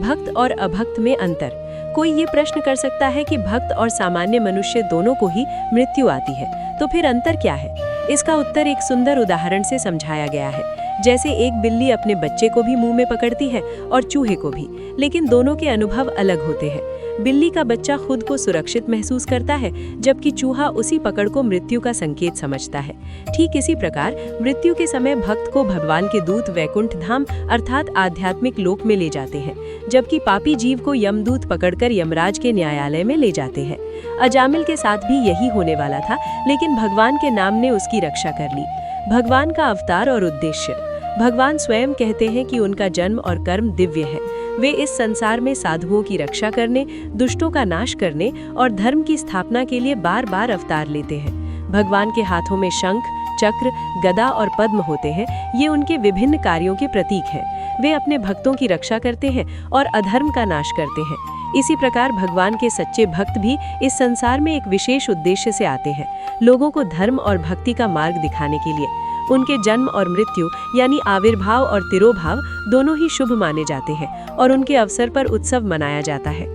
भक्त और अभक्त में अंतर। कोई ये प्रश्न कर सकता है कि भक्त और सामान्य मनुष्य दोनों को ही मृत्यु आती है, तो फिर अंतर क्या है? इसका उत्तर एक सुंदर उदाहरण से समझाया गया है। जैसे एक बिल्ली अपने बच्चे को भी मुंह में पकड़ती है और चूहे को भी, लेकिन दोनों के अनुभव अलग होते हैं। बिल्ली का बच्चा खुद को सुरक्षित महसूस करता है, जबकि चूहा उसी पकड़ को मृत्यु का संकेत समझता है। ठीक इसी प्रकार मृत्यु के समय भक्त को भगवान के दूत वैकुंठ धाम अर्थात आध्यात्मिक लोक में ले जाते हैं, जबकि पापी जीव को यमदूत पकड़कर यमराज के न्यायालय में ले जाते हैं। अजामिल के साथ भी यही होने वाला था, लेकिन भगवान के नाम ने उसकी रक्षा कर ली। भगवान का अवतार और उद्देश्य। भगवान स्वयं कहते हैं कि उनका जन्म और कर्म दिव्य है। वे इस संसार में साधुओं की रक्षा करने, दुष्टों का नाश करने और धर्म की स्थापना के लिए बार बार अवतार लेते हैं। भगवान के हाथों में शंख, चक्र, गदा और पद्म होते हैं। ये उनके विभिन्न कार्यों के प्रतीक हैं। वे अपने भक्तों की रक्षा करते हैं और अधर्म का नाश करते हैं। इसी प्रकार भगवान के सच्चे भक्त भी इस संसार में एक विशेष उद्देश्य से आते हैं, लोगों को धर्म और भक्ति का मार्ग दिखाने के लिए। उनके जन्म और मृत्यु यानी आविर्भाव और तिरोभाव दोनों ही शुभ माने जाते हैं और उनके अवसर पर उत्सव मनाया जाता है।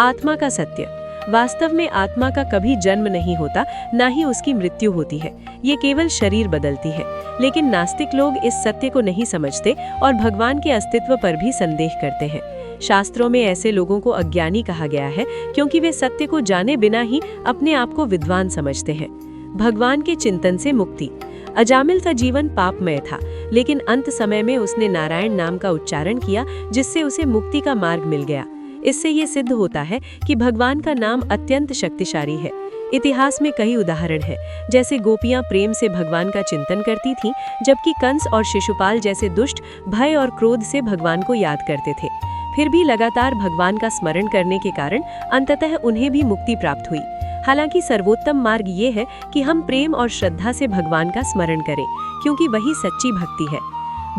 आत्मा का सत्य। वास्तव में आत्मा का कभी जन्म नहीं होता, ना ही उसकी मृत्यु होती है। ये केवल शरीर बदलती है। लेकिन नास्तिक लोग इस सत्य को नहीं समझते और भगवान के अस्तित्व पर भी संदेह करते हैं। शास्त्रों में ऐसे लोगों को अज्ञानी कहा गया है, क्योंकि वे सत्य को जाने बिना ही अपने आप को विद्वान समझते हैं। भगवान के चिंतन से मुक्ति। अजामिल का जीवन पापमय था, लेकिन अंत समय में उसने नारायण नाम का उच्चारण किया, जिससे उसे मुक्ति का मार्ग मिल गया। इससे ये सिद्ध होता है कि भगवान का नाम अत्यंत शक्तिशाली है। इतिहास में कई उदाहरण हैं, जैसे गोपियां प्रेम से भगवान का चिंतन करती थीं, जबकि कंस और शिशुपाल जैसे दुष्ट भय और क्रोध से भगवान को याद करते थे। फिर भी लगातार भगवान का स्मरण करने के कारण अंततः उन्हें भी मुक्ति प्राप्त हुई। हालांकि सर्वोत्तम मार्ग ये है कि हम प्रेम और श्रद्धा से भगवान का स्मरण करें, क्योंकि वही सच्ची भक्ति है।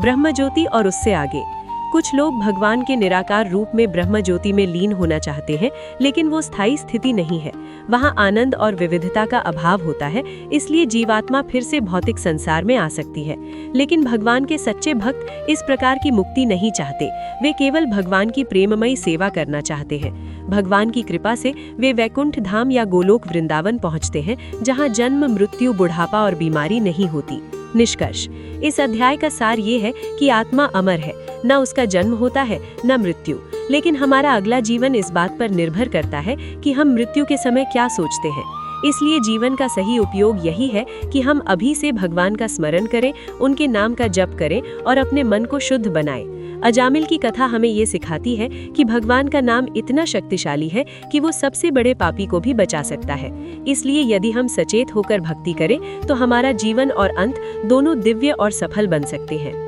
ब्रह्म ज्योति और उससे आगे। कुछ लोग भगवान के निराकार रूप में ब्रह्म ज्योति में लीन होना चाहते हैं, लेकिन वो स्थायी स्थिति नहीं है। वहाँ आनंद और विविधता का अभाव होता है, इसलिए जीवात्मा फिर से भौतिक संसार में आ सकती है। लेकिन भगवान के सच्चे भक्त इस प्रकार की मुक्ति नहीं चाहते। वे केवल भगवान की प्रेममयी सेवा करना चाहते हैं। भगवान की कृपा से वे वैकुंठ धाम या गोलोक वृंदावन पहुँचते हैं, जहाँ जन्म, मृत्यु, बुढ़ापा और बीमारी नहीं होती। निष्कर्ष। इस अध्याय का सार ये है कि आत्मा अमर है, न उसका जन्म होता है न मृत्यु, लेकिन हमारा अगला जीवन इस बात पर निर्भर करता है कि हम मृत्यु के समय क्या सोचते हैं। इसलिए जीवन का सही उपयोग यही है कि हम अभी से भगवान का स्मरण करें, उनके नाम का जप करें और अपने मन को शुद्ध बनाएं। अजामिल की कथा हमें ये सिखाती है कि भगवान का नाम इतना शक्तिशाली है कि वो सबसे बड़े पापी को भी बचा सकता है। इसलिए यदि हम सचेत होकर भक्ति करें, तो हमारा जीवन और अंत दोनों दिव्य और सफल बन सकते हैं।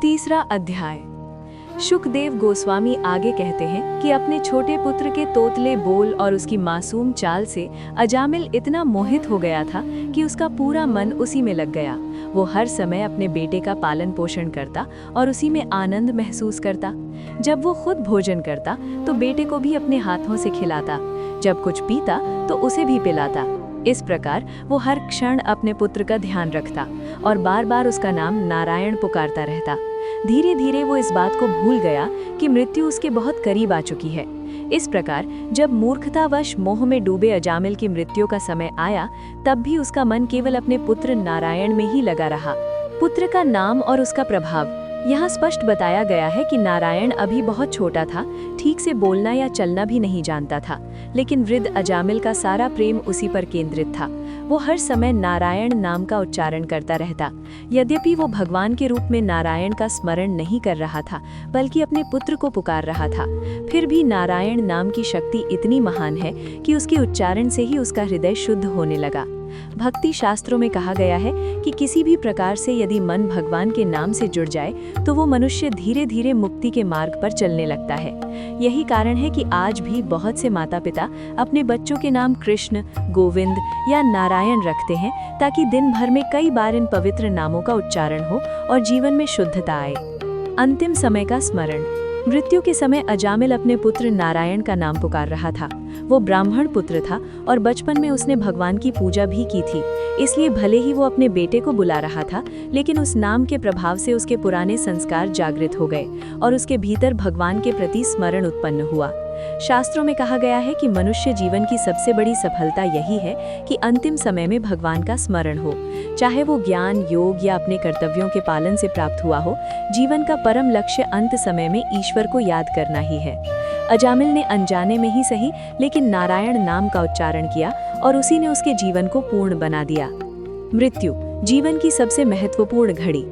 तीसरा अध्याय। शुकदेव गोस्वामी आगे कहते हैं कि अपने छोटे पुत्र के तोतले बोल और उसकी मासूम चाल से अजामिल इतना मोहित हो गया था कि उसका पूरा मन उसी में लग गया। वो हर समय अपने बेटे का पालन पोषण करता और उसी में आनंद महसूस करता। जब वो खुद भोजन करता तो बेटे को भी अपने हाथों से खिलाता, जब कुछ पीता तो उसे भी पिलाता। इस प्रकार वो हर क्षण अपने पुत्र का ध्यान रखता और बार बार उसका नाम नारायण पुकारता रहता। धीरे धीरे वो इस बात को भूल गया कि मृत्यु उसके बहुत करीब आ चुकी है। इस प्रकार जब मूर्खतावश मोह में डूबे अजामिल की मृत्यु का समय आया, तब भी उसका मन केवल अपने पुत्र नारायण में ही लगा रहा। पुत्र का नाम और उसका प्रभाव। यहाँ स्पष्ट बताया गया है कि नारायण अभी बहुत छोटा था, ठीक से बोलना या चलना भी नहीं जानता था, लेकिन वृद्ध अजामिल का सारा प्रेम उसी पर केंद्रित था। वो हर समय नारायण नाम का उच्चारण करता रहता। यद्यपि वो भगवान के रूप में नारायण का स्मरण नहीं कर रहा था, बल्कि अपने पुत्र को पुकार रहा था। फिर भी नारायण नाम की शक्ति इतनी महान है कि उसके उच्चारण से ही उसका हृदय शुद्ध होने लगा। भक्ति शास्त्रों में कहा गया है कि किसी भी प्रकार से यदि मन भगवान के नाम से जुड़ जाए तो वो मनुष्य धीरे धीरे मुक्ति के मार्ग पर चलने लगता है। यही कारण है कि आज भी बहुत से माता पिता अपने बच्चों के नाम कृष्ण, गोविंद या नारायण रखते हैं, ताकि दिन भर में कई बार इन पवित्र नामों का उच्चारण हो और जीवन में शुद्धता आए। अंतिम समय का स्मरण। मृत्यु के समय अजामिल अपने पुत्र नारायण का नाम पुकार रहा था। वो ब्राह्मण पुत्र था और बचपन में उसने भगवान की पूजा भी की थी, इसलिए भले ही वो अपने बेटे को बुला रहा था, लेकिन उस नाम के प्रभाव से उसके पुराने संस्कार जागृत हो गए और उसके भीतर भगवान के प्रति स्मरण उत्पन्न हुआ। शास्त्रों में कहा गया है कि मनुष्य जीवन की सबसे बड़ी सफलता यही है कि अंतिम समय में भगवान का स्मरण हो। चाहे वो ज्ञान, योग या अपने कर्तव्यों के पालन से प्राप्त हुआ हो, जीवन का परम लक्ष्य अंत समय में ईश्वर को याद करना ही है। अजामिल ने अनजाने में ही सही, लेकिन नारायण नाम का उच्चारण किया और उसी ने उसके जीवन को पूर्ण बना दिया। मृत्यु जीवन की सबसे महत्वपूर्ण घड़ी।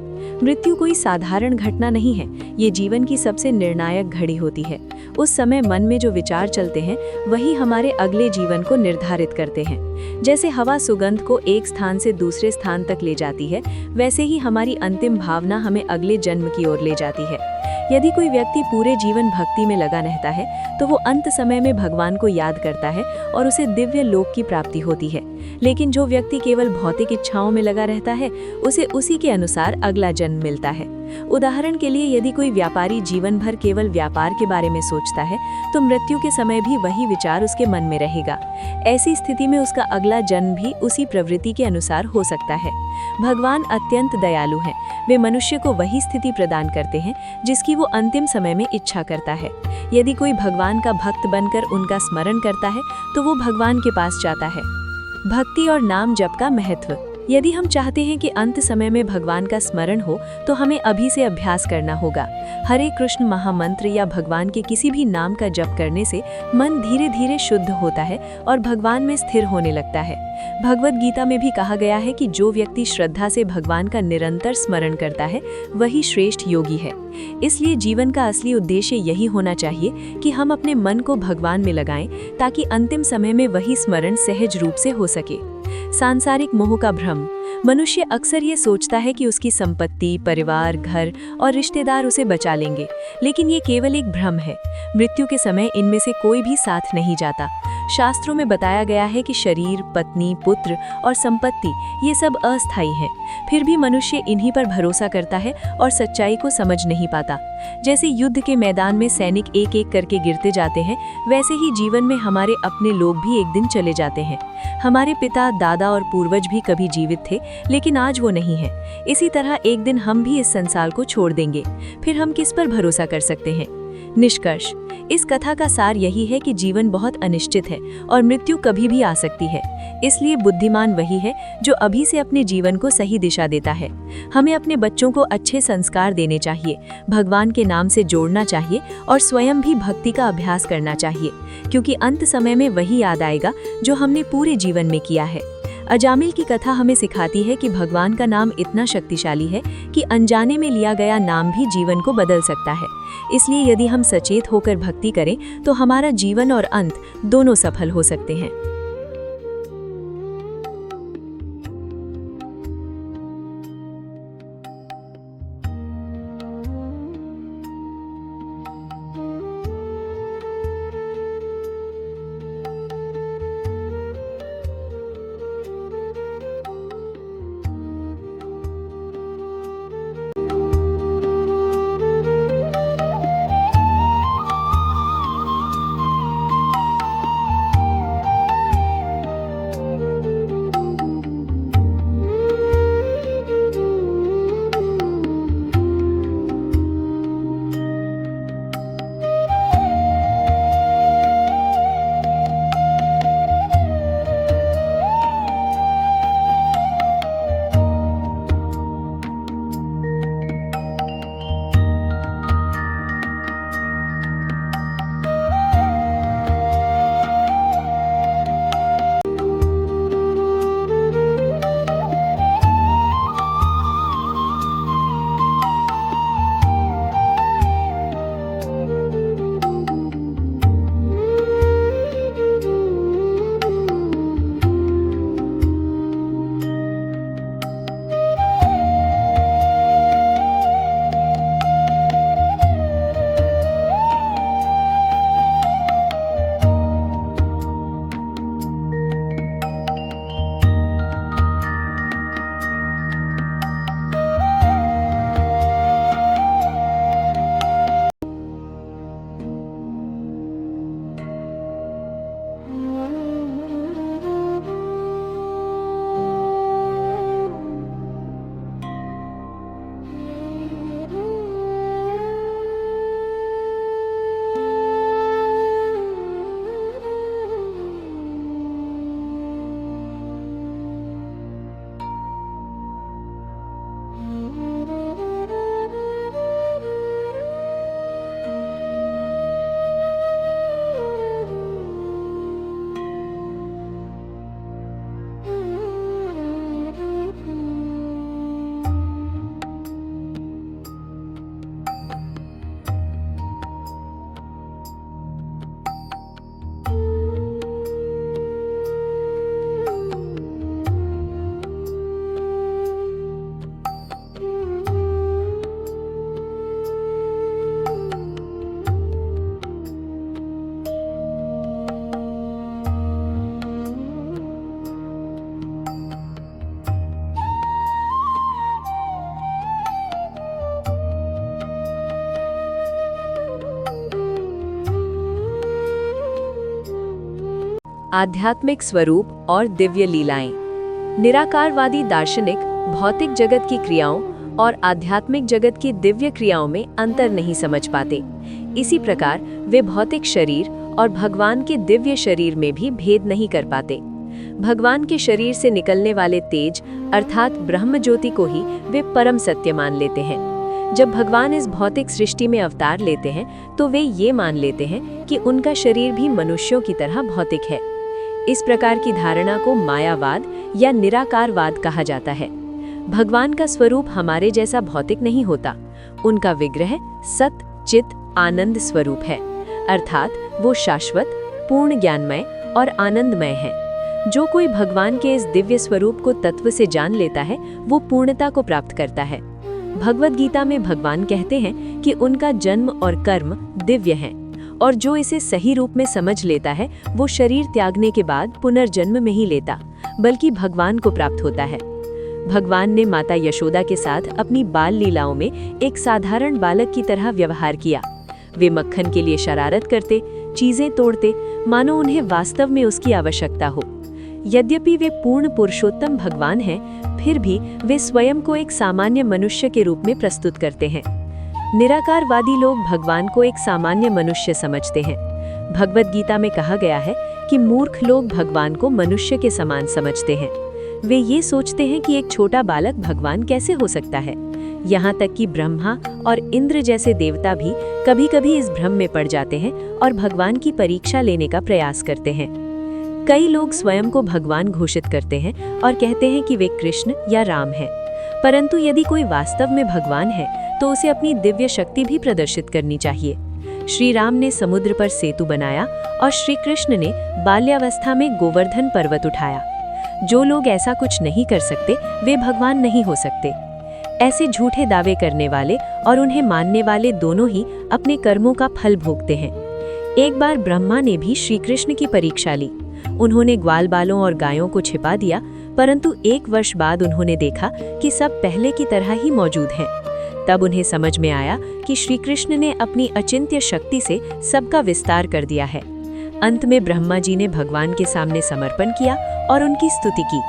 मृत्यु कोई साधारण घटना नहीं है, ये जीवन की सबसे निर्णायक घड़ी होती है। उस समय मन में जो विचार चलते हैं वही हमारे अगले जीवन को निर्धारित करते हैं। जैसे हवा सुगंध को एक स्थान से दूसरे स्थान तक ले जाती है, वैसे ही हमारी अंतिम भावना हमें अगले जन्म की ओर ले जाती है। यदि कोई व्यक्ति पूरे जीवन भक्ति में लगा रहता है तो वो अंत समय में भगवान को याद करता है और उसे दिव्य लोक की प्राप्ति होती है। लेकिन जो व्यक्ति केवल भौतिक इच्छाओं में लगा रहता है, उसे उसी के अनुसार अगला जन्म मिलता है। उदाहरण के लिए यदि कोई व्यापारी जीवन भर केवल व्यापार के बारे में सोचता है, तो मृत्यु के समय भी वही विचार उसके मन में रहेगा। ऐसी स्थिति में उसका अगला जन्म भी उसी प्रवृत्ति के अनुसार हो सकता है। भगवान अत्यंत दयालु हैं। वे मनुष्य को वही स्थिति प्रदान करते हैं जिसकी वो अंतिम समय में इच्छा करता है। यदि कोई भगवान का भक्त बनकर उनका स्मरण करता है तो वो भगवान के पास जाता है। भक्ति और नाम जप का महत्व। यदि हम चाहते हैं कि अंत समय में भगवान का स्मरण हो तो हमें अभी से अभ्यास करना होगा। हरे कृष्ण महामंत्र या भगवान के किसी भी नाम का जप करने से मन धीरे धीरे शुद्ध होता है और भगवान में स्थिर होने लगता है। भगवद गीता में भी कहा गया है कि जो व्यक्ति श्रद्धा से भगवान का निरंतर स्मरण करता है वही श्रेष्ठ योगी है। इसलिए जीवन का असली उद्देश्य यही होना चाहिए कि हम अपने मन को भगवान में लगाएं, ताकि अंतिम समय में वही स्मरण सहज रूप से हो सके। सांसारिक मोह का भ्रम। मनुष्य अक्सर ये सोचता है कि उसकी संपत्ति, परिवार, घर और रिश्तेदार उसे बचा लेंगे, लेकिन ये केवल एक भ्रम है। मृत्यु के समय इनमें से कोई भी साथ नहीं जाता। शास्त्रों में बताया गया है कि शरीर, पत्नी, पुत्र और संपत्ति ये सब अस्थायी हैं। फिर भी मनुष्य इन्हीं पर भरोसा करता है और सच्चाई को समझ नहीं पाता। जैसे युद्ध के मैदान में सैनिक एक एक करके गिरते जाते हैं, वैसे ही जीवन में हमारे अपने लोग भी एक दिन चले जाते हैं। हमारे पिता, दादा और पूर्वज भी कभी जीवित थे, लेकिन आज वो नहीं है। इसी तरह एक दिन हम भी इस संसार को छोड़ देंगे। फिर हम किस पर भरोसा कर सकते हैं? निष्कर्ष। इस कथा का सार यही है कि जीवन बहुत अनिश्चित है और मृत्यु कभी भी आ सकती है। इसलिए बुद्धिमान वही है जो अभी से अपने जीवन को सही दिशा देता है। हमें अपने बच्चों को अच्छे संस्कार देने चाहिए, भगवान के नाम से जोड़ना चाहिए और स्वयं भी भक्ति का अभ्यास करना चाहिए, क्योंकि अंत समय में वही याद आएगा जो हमने पूरे जीवन में किया है। अजामिल की कथा हमें सिखाती है कि भगवान का नाम इतना शक्तिशाली है कि अनजाने में लिया गया नाम भी जीवन को बदल सकता है। इसलिए यदि हम सचेत होकर भक्ति करें तो हमारा जीवन और अंत दोनों सफल हो सकते हैं। आध्यात्मिक स्वरूप और दिव्य लीलाएं। निराकारवादी दार्शनिक भौतिक जगत की क्रियाओं और आध्यात्मिक जगत की दिव्य क्रियाओं में अंतर नहीं समझ पाते। इसी प्रकार वे भौतिक शरीर और भगवान के दिव्य शरीर में भी भेद नहीं कर पाते। भगवान के शरीर से निकलने वाले तेज अर्थात ब्रह्म ज्योति को ही वे परम सत्य मान लेते हैं। जब भगवान इस भौतिक सृष्टि में अवतार लेते हैं तो वे ये मान लेते हैं कि उनका शरीर भी मनुष्यों की तरह भौतिक है। इस प्रकार की धारणा को मायावाद या निराकारवाद कहा जाता है। भगवान का स्वरूप हमारे जैसा भौतिक नहीं होता। उनका विग्रह सत चित आनंद स्वरूप है, अर्थात वो शाश्वत, पूर्ण ज्ञानमय और आनंदमय है। जो कोई भगवान के इस दिव्य स्वरूप को तत्व से जान लेता है वो पूर्णता को प्राप्त करता है। भगवद गीता में भगवान कहते हैं कि उनका जन्म और कर्म दिव्य हैं और जो इसे सही रूप में समझ लेता है वो शरीर त्यागने के बाद पुनर्जन्म में ही लेता बल्कि भगवान को प्राप्त होता है। भगवान ने माता यशोदा के साथ अपनी बाल लीलाओं में एक साधारण बालक की तरह व्यवहार किया। वे मक्खन के लिए शरारत करते, चीजें तोड़ते, मानो उन्हें वास्तव में उसकी आवश्यकता हो। यद्यपि वे पूर्ण पुरुषोत्तम भगवान हैं, फिर भी वे स्वयं को एक सामान्य मनुष्य के रूप में प्रस्तुत करते हैं। निराकारवादी लोग भगवान को एक सामान्य मनुष्य समझते हैं। भगवद गीता में कहा गया है कि मूर्ख लोग भगवान को मनुष्य के समान समझते हैं। वे ये सोचते हैं कि एक छोटा बालक भगवान कैसे हो सकता है। यहाँ तक कि ब्रह्मा और इंद्र जैसे देवता भी कभी-कभी इस भ्रम में पड़ जाते हैं और भगवान की परीक्षा लेने का प्रयास करते हैं। कई लोग स्वयं को भगवान घोषित करते हैं और कहते हैं कि वे कृष्ण या राम हैं। परंतु यदि कोई वास्तव में भगवान है तो उसे अपनी दिव्य शक्ति भी प्रदर्शित करनी चाहिए। श्री राम ने समुद्र पर सेतु बनाया और श्री कृष्ण ने बाल्यावस्था में गोवर्धन पर्वत उठाया। जो लोग ऐसा कुछ नहीं कर सकते वे भगवान नहीं हो सकते। ऐसे झूठे दावे करने वाले और उन्हें मानने वाले दोनों ही अपने कर्मों का फल भोगते हैं। एक बार ब्रह्मा ने भी श्री कृष्ण की परीक्षा ली। उन्होंने ग्वाल बालों और गायों को छिपा दिया, परंतु 1 वर्ष बाद उन्होंने देखा कि सब पहले की तरह ही मौजूद हैं। तब उन्हें समझ में आया कि श्री कृष्ण ने अपनी अचिंत्य शक्ति से सबका विस्तार कर दिया है। अंत में ब्रह्मा जी ने भगवान के सामने समर्पण किया और उनकी स्तुति की।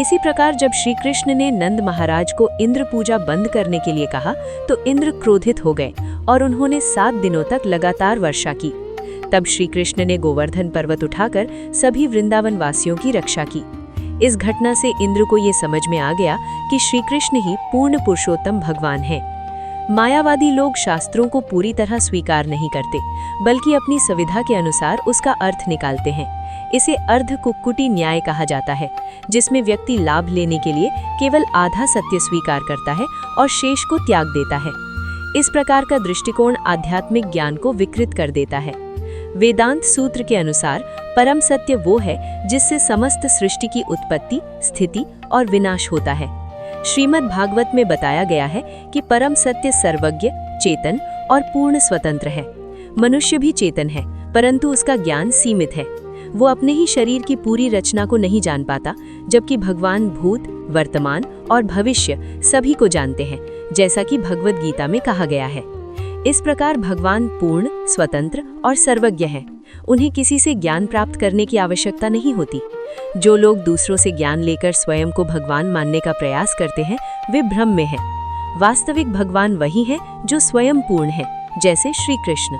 इसी प्रकार जब श्री कृष्ण ने नंद महाराज को इंद्र पूजा बंद करने के लिए कहा तो इंद्र क्रोधित हो गए और उन्होंने 7 दिनों तक लगातार वर्षा की। तब श्री कृष्ण ने गोवर्धन पर्वत उठाकर सभी वृंदावन वासियों की रक्षा की। इस घटना से इंद्र को ये समझ में आ गया कि श्री कृष्ण ही पूर्ण पुरुषोत्तम भगवान हैं। मायावादी लोग शास्त्रों को पूरी तरह स्वीकार नहीं करते, बल्कि अपनी सुविधा के अनुसार उसका अर्थ निकालते हैं। इसे अर्ध कुक्कुटी न्याय कहा जाता है, जिसमें व्यक्ति लाभ लेने के लिए केवल आधा सत्य स्वीकार करता है और शेष को त्याग देता है। इस प्रकार का दृष्टिकोण आध्यात्मिक ज्ञान को विकृत कर देता है। वेदांत सूत्र के अनुसार परम सत्य वो है जिससे समस्त सृष्टि की उत्पत्ति, स्थिति और विनाश होता है। श्रीमद् भागवत में बताया गया है कि परम सत्य सर्वज्ञ, चेतन और पूर्ण स्वतंत्र है। मनुष्य भी चेतन है, परंतु उसका ज्ञान सीमित है। वो अपने ही शरीर की पूरी रचना को नहीं जान पाता, जबकि भगवान भूत, वर्तमान और भविष्य सभी को जानते हैं, जैसा कि भगवद गीता में कहा गया है। इस प्रकार भगवान पूर्ण, स्वतंत्र और सर्वज्ञ हैं। उन्हें किसी से ज्ञान प्राप्त करने की आवश्यकता नहीं होती। जो लोग दूसरों से ज्ञान लेकर स्वयं को भगवान मानने का प्रयास करते हैं वे भ्रम में हैं। वास्तविक भगवान वही है जो स्वयं पूर्ण है, जैसे श्री कृष्ण।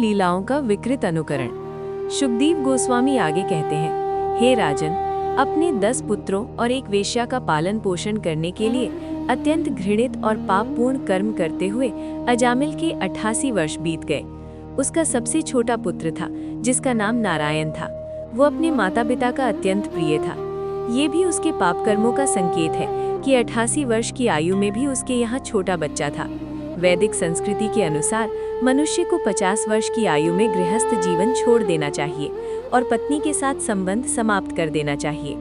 लीलाओं का विकृत अनुकरण। शुकदेव गोस्वामी आगे कहते हैं, हे राजन, अपने 10 पुत्रों और एक वेश्या का पालन पोषण करने के लिए अत्यंत घृणित और पापपूर्ण कर्म करते हुए अजामिल के 88 वर्ष बीत गए। उसका सबसे छोटा पुत्र था जिसका नाम नारायण था। वो अपने माता पिता का अत्यंत प्रिय था। ये भी उसके पाप कर्मों का संकेत है कि 88 वर्ष की आयु में भी उसके यहाँ छोटा बच्चा था। वैदिक संस्कृति के अनुसार मनुष्य को 50 वर्ष की आयु में गृहस्थ जीवन छोड़ देना चाहिए और पत्नी के साथ संबंध समाप्त कर देना चाहिए।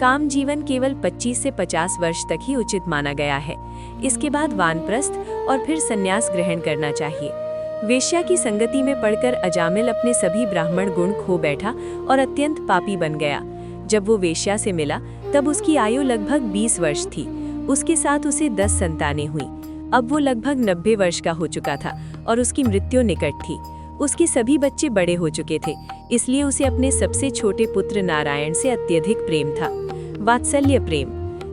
काम जीवन केवल 25 से 50 वर्ष तक ही उचित माना गया है। इसके बाद वानप्रस्थ और फिर संन्यास ग्रहण करना चाहिए। वेश्या की संगति में पड़कर अजामिल अपने सभी ब्राह्मण गुण खो बैठा और अत्यंत पापी बन गया। जब वो वेश्या से मिला तब उसकी आयु लगभग 20 वर्ष थी। उसके साथ उसे 10 संतानें हुई। अब वो लगभग 90 वर्ष का हो चुका था और उसकी मृत्यु निकट थी। उसके सभी बच्चे बड़े हो चुके थे, इसलिए उसे अपने सबसे छोटे पुत्र नारायण से अत्यधिक प्रेम था। वात्सल्य प्रेम।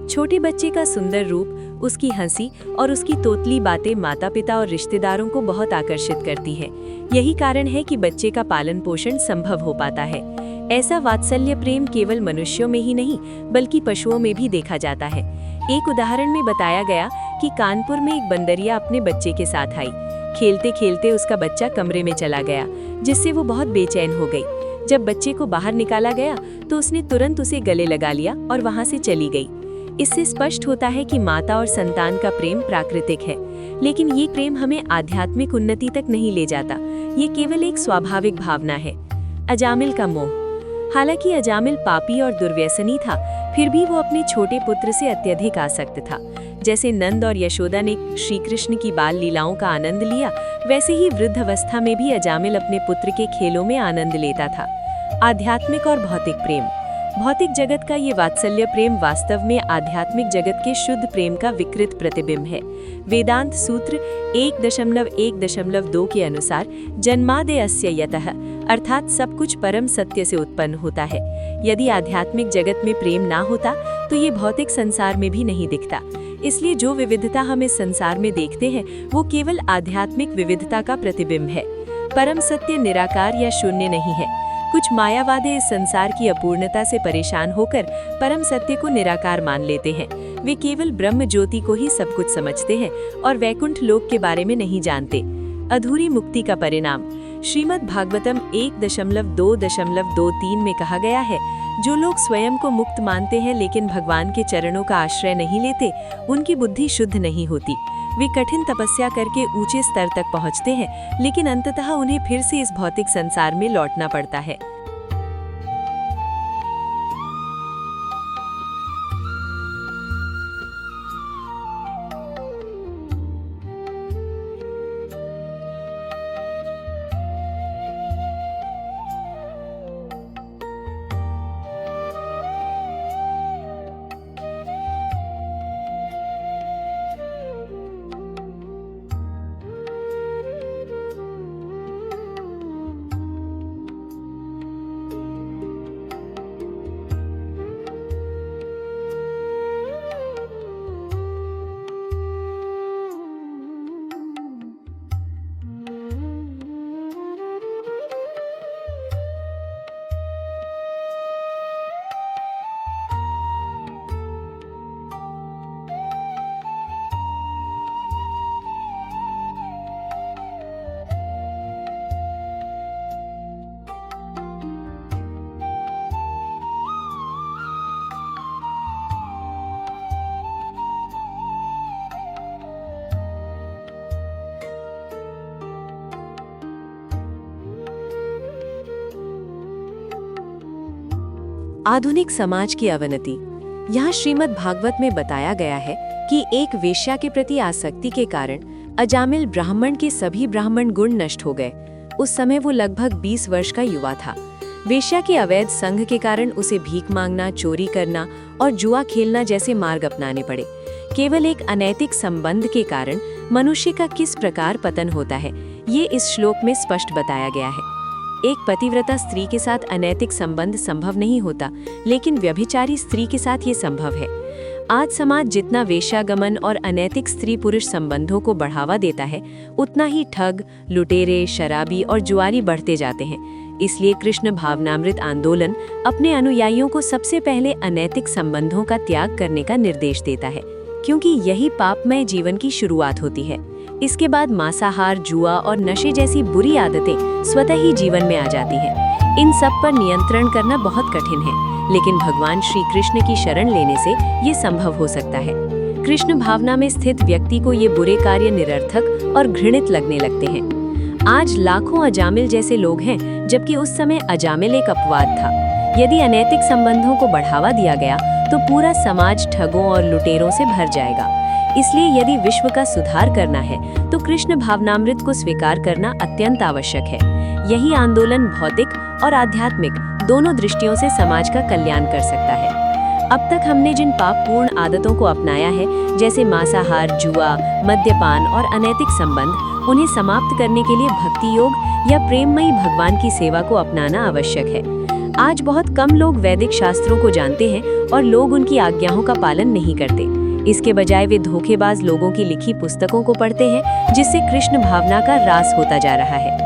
छोटे बच्चे का सुंदर रूप, उसकी हंसी और उसकी तोतली बातें माता पिता और रिश्तेदारों को बहुत आकर्षित करती है। यही कारण है कि बच्चे का पालन पोषण संभव हो पाता है। ऐसा वात्सल्य प्रेम केवल मनुष्यों में ही नहीं बल्कि पशुओं में भी देखा जाता है। एक उदाहरण में बताया गया कि कानपुर में एक बंदरिया अपने बच्चे के साथ आई। खेलते खेलते उसका बच्चा कमरे में चला गया, जिससे वो बहुत बेचैन हो गई। जब बच्चे को बाहर निकाला गया तो उसने तुरंत उसे गले लगा लिया और वहां से चली गई। इससे स्पष्ट होता है कि माता और संतान का प्रेम प्राकृतिक है, लेकिन ये प्रेम हमें आध्यात्मिक उन्नति तक नहीं ले जाता। ये केवल एक स्वाभाविक भावना है। अजामिल का मोह। हालांकि अजामिल पापी और दुर्व्यसनी था, फिर भी वो अपने छोटे पुत्र से अत्यधिक आसक्त था। जैसे नंद और यशोदा ने श्री कृष्ण की बाल लीलाओं का आनंद लिया, वैसे ही वृद्ध अवस्था में भी अजामिल अपने पुत्र के खेलों में आनंद लेता था। आध्यात्मिक और भौतिक प्रेम। भौतिक जगत का ये वात्सल्य प्रेम वास्तव में आध्यात्मिक जगत के शुद्ध प्रेम का विकृत प्रतिबिंब है। वेदांत सूत्र 1.1.2 के अनुसार जन्मादि अस्य यतः, अर्थात सब कुछ परम सत्य से उत्पन्न होता है। यदि आध्यात्मिक जगत में प्रेम ना होता तो ये भौतिक संसार में भी नहीं दिखता। इसलिए जो विविधता हम इस संसार में देखते हैं वो केवल आध्यात्मिक विविधता का प्रतिबिंब है। परम सत्य निराकार या शून्य नहीं है। कुछ मायावादी इस संसार की अपूर्णता से परेशान होकर परम सत्य को निराकार मान लेते हैं। वे केवल ब्रह्म ज्योति को ही सब कुछ समझते हैं और वैकुंठ लोक के बारे में नहीं जानते। अधूरी मुक्ति का परिणाम। श्रीमद् भागवतम 1.2.23 में कहा गया है, जो लोग स्वयं को मुक्त मानते हैं लेकिन भगवान के चरणों का आश्रय नहीं लेते, उनकी बुद्धि शुद्ध नहीं होती। वे कठिन तपस्या करके ऊंचे स्तर तक पहुंचते हैं, लेकिन अंततः उन्हें फिर से इस भौतिक संसार में लौटना पड़ता है। आधुनिक समाज की अवनति। यहाँ श्रीमद् भागवत में बताया गया है कि एक वेश्या के प्रति आसक्ति के कारण अजामिल ब्राह्मण के सभी ब्राह्मण गुण नष्ट हो गए। उस समय वो लगभग 20 वर्ष का युवा था। वेश्या के अवैध संघ के कारण उसे भीख मांगना, चोरी करना और जुआ खेलना जैसे मार्ग अपनाने पड़े। केवल एक अनैतिक संबंध के कारण मनुष्य का किस प्रकार पतन होता है, ये इस श्लोक में स्पष्ट बताया गया है। एक पतिव्रता स्त्री के साथ अनैतिक संबंध संभव नहीं होता, लेकिन व्यभिचारी स्त्री के साथ ये संभव है। आज समाज जितना वेश्यागमन और अनैतिक स्त्री पुरुष संबंधों को बढ़ावा देता है, उतना ही ठग, लुटेरे, शराबी और जुआरी बढ़ते जाते हैं। इसलिए कृष्ण भावनामृत आंदोलन अपने अनुयायियों को सबसे पहले अनैतिक संबंधों का त्याग करने का निर्देश देता है, क्योंकि यही पापमय जीवन की शुरुआत होती है। इसके बाद मांसाहार, जुआ और नशे जैसी बुरी आदतें स्वतः ही जीवन में आ जाती हैं। इन सब पर नियंत्रण करना बहुत कठिन है, लेकिन भगवान श्री कृष्ण की शरण लेने से ये संभव हो सकता है। कृष्ण भावना में स्थित व्यक्ति को ये बुरे कार्य निरर्थक और घृणित लगने लगते हैं। आज लाखों अजामिल जैसे लोग हैं, जबकि उस समय अजामिल एक अपवाद था। यदि अनैतिक संबंधों को बढ़ावा दिया गया तो पूरा समाज ठगों और लुटेरों से भर जाएगा। इसलिए यदि विश्व का सुधार करना है तो कृष्ण भावनामृत को स्वीकार करना अत्यंत आवश्यक है। यही आंदोलन भौतिक और आध्यात्मिक दोनों दृष्टियों से समाज का कल्याण कर सकता है। अब तक हमने जिन पापपूर्ण आदतों को अपनाया है, जैसे मांसाहार, जुआ, मद्यपान और अनैतिक संबंध, उन्हें समाप्त करने के लिए भक्ति योग या प्रेममयी भगवान की सेवा को अपनाना आवश्यक है। आज बहुत कम लोग वैदिक शास्त्रों को जानते हैं और लोग उनकी आज्ञाओं का पालन नहीं करते। इसके बजाय वे धोखेबाज लोगों की लिखी पुस्तकों को पढ़ते हैं, जिससे कृष्ण भावना का ह्रास होता जा रहा है।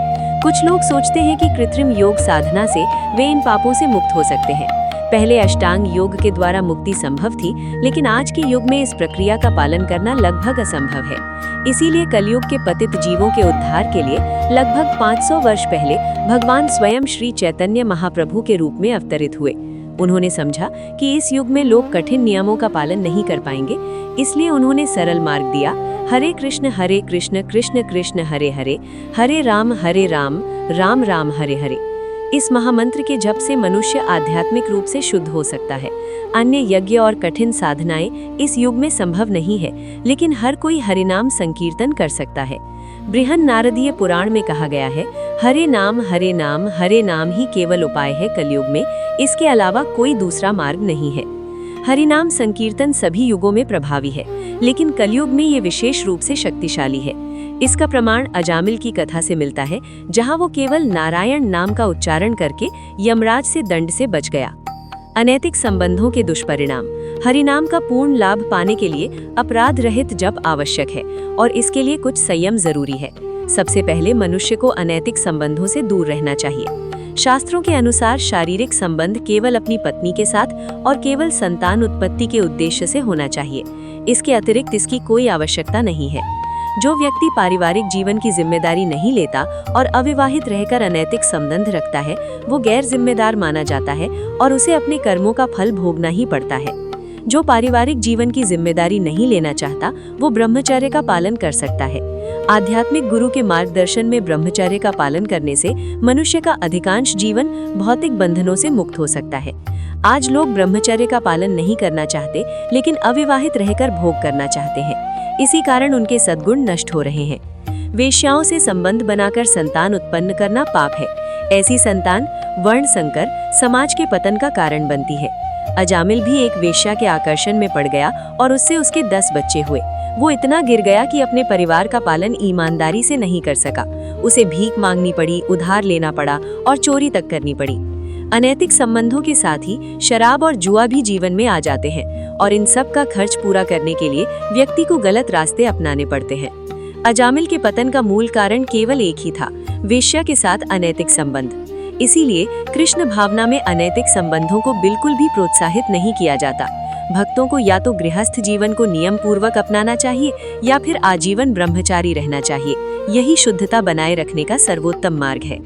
कुछ लोग सोचते हैं कि कृत्रिम योग साधना से वे इन पापों से मुक्त हो सकते हैं। पहले अष्टांग योग के द्वारा मुक्ति संभव थी, लेकिन आज के युग में इस प्रक्रिया का पालन करना लगभग असंभव है। इसीलिए कलयुग के पतित जीवों के उद्धार के लिए लगभग 500 वर्ष पहले भगवान स्वयं श्री चैतन्य महाप्रभु के रूप में अवतरित हुए। उन्होंने समझा कि इस युग में लोग कठिन नियमों का पालन नहीं कर पाएंगे, इसलिए उन्होंने सरल मार्ग दिया। हरे कृष्ण कृष्ण कृष्ण हरे हरे, हरे राम राम राम हरे हरे। इस महामंत्र के जप से मनुष्य आध्यात्मिक रूप से शुद्ध हो सकता है। अन्य यज्ञ और कठिन साधनाएं इस युग में संभव नहीं है, लेकिन हर कोई हरिनाम संकीर्तन कर सकता है। बृहन नारदीय पुराण में कहा गया है, हरे नाम ही केवल उपाय है कलयुग में, इसके अलावा कोई दूसरा मार्ग नहीं है। हरिनाम संकीर्तन सभी युगों में प्रभावी है, लेकिन कलयुग में ये विशेष रूप से शक्तिशाली है। इसका प्रमाण अजामिल की कथा से मिलता है, जहां वो केवल नारायण नाम का उच्चारण करके यमराज से दंड से बच गया। अनैतिक संबंधों के दुष्परिणाम। हरिनाम का पूर्ण लाभ पाने के लिए अपराध रहित जप आवश्यक है, और इसके लिए कुछ संयम जरूरी है। सबसे पहले मनुष्य को अनैतिक संबंधों से दूर रहना चाहिए। शास्त्रों के अनुसार शारीरिक संबंध केवल अपनी पत्नी के साथ और केवल संतान उत्पत्ति के उद्देश्य से होना चाहिए। इसके अतिरिक्त इसकी कोई आवश्यकता नहीं है। जो व्यक्ति पारिवारिक जीवन की जिम्मेदारी नहीं लेता और अविवाहित रहकर अनैतिक संबंध रखता है, वो गैर जिम्मेदार माना जाता है और उसे अपने कर्मों का फल भोगना ही पड़ता है। जो पारिवारिक जीवन की जिम्मेदारी नहीं लेना चाहता, वो ब्रह्मचर्य का पालन कर सकता है। आध्यात्मिक गुरु के मार्गदर्शन में ब्रह्मचर्य का पालन करने से मनुष्य का अधिकांश जीवन भौतिक बंधनों से मुक्त हो सकता है। आज लोग ब्रह्मचर्य का पालन नहीं करना चाहते, लेकिन अविवाहित रहकर भोग करना चाहते हैं। इसी कारण उनके सद्गुण नष्ट हो रहे हैं। वेश्याओं से संबंध बनाकर संतान उत्पन्न करना पाप है। ऐसी संतान वर्ण संकर समाज के पतन का कारण बनती है। अजामिल भी एक वेश्या के आकर्षण में पड़ गया और उससे उसके 10 बच्चे हुए। वो इतना गिर गया कि अपने परिवार का पालन ईमानदारी से नहीं कर सका। उसे भीख मांगनी पड़ी, उधार लेना पड़ा और चोरी तक करनी पड़ी। अनैतिक संबंधों के साथ ही शराब और जुआ भी जीवन में आ जाते हैं, और इन सब का खर्च पूरा करने के लिए व्यक्ति को गलत रास्ते अपनाने पड़ते हैं। अजामिल के पतन का मूल कारण केवल एक ही था, वेश्या के साथ अनैतिक संबंध। इसीलिए कृष्ण भावना में अनैतिक संबंधों को बिल्कुल भी प्रोत्साहित नहीं किया जाता। भक्तों को या तो गृहस्थ जीवन को नियम पूर्वक अपनाना चाहिए या फिर आजीवन ब्रह्मचारी रहना चाहिए। यही शुद्धता बनाए रखने का सर्वोत्तम मार्ग है।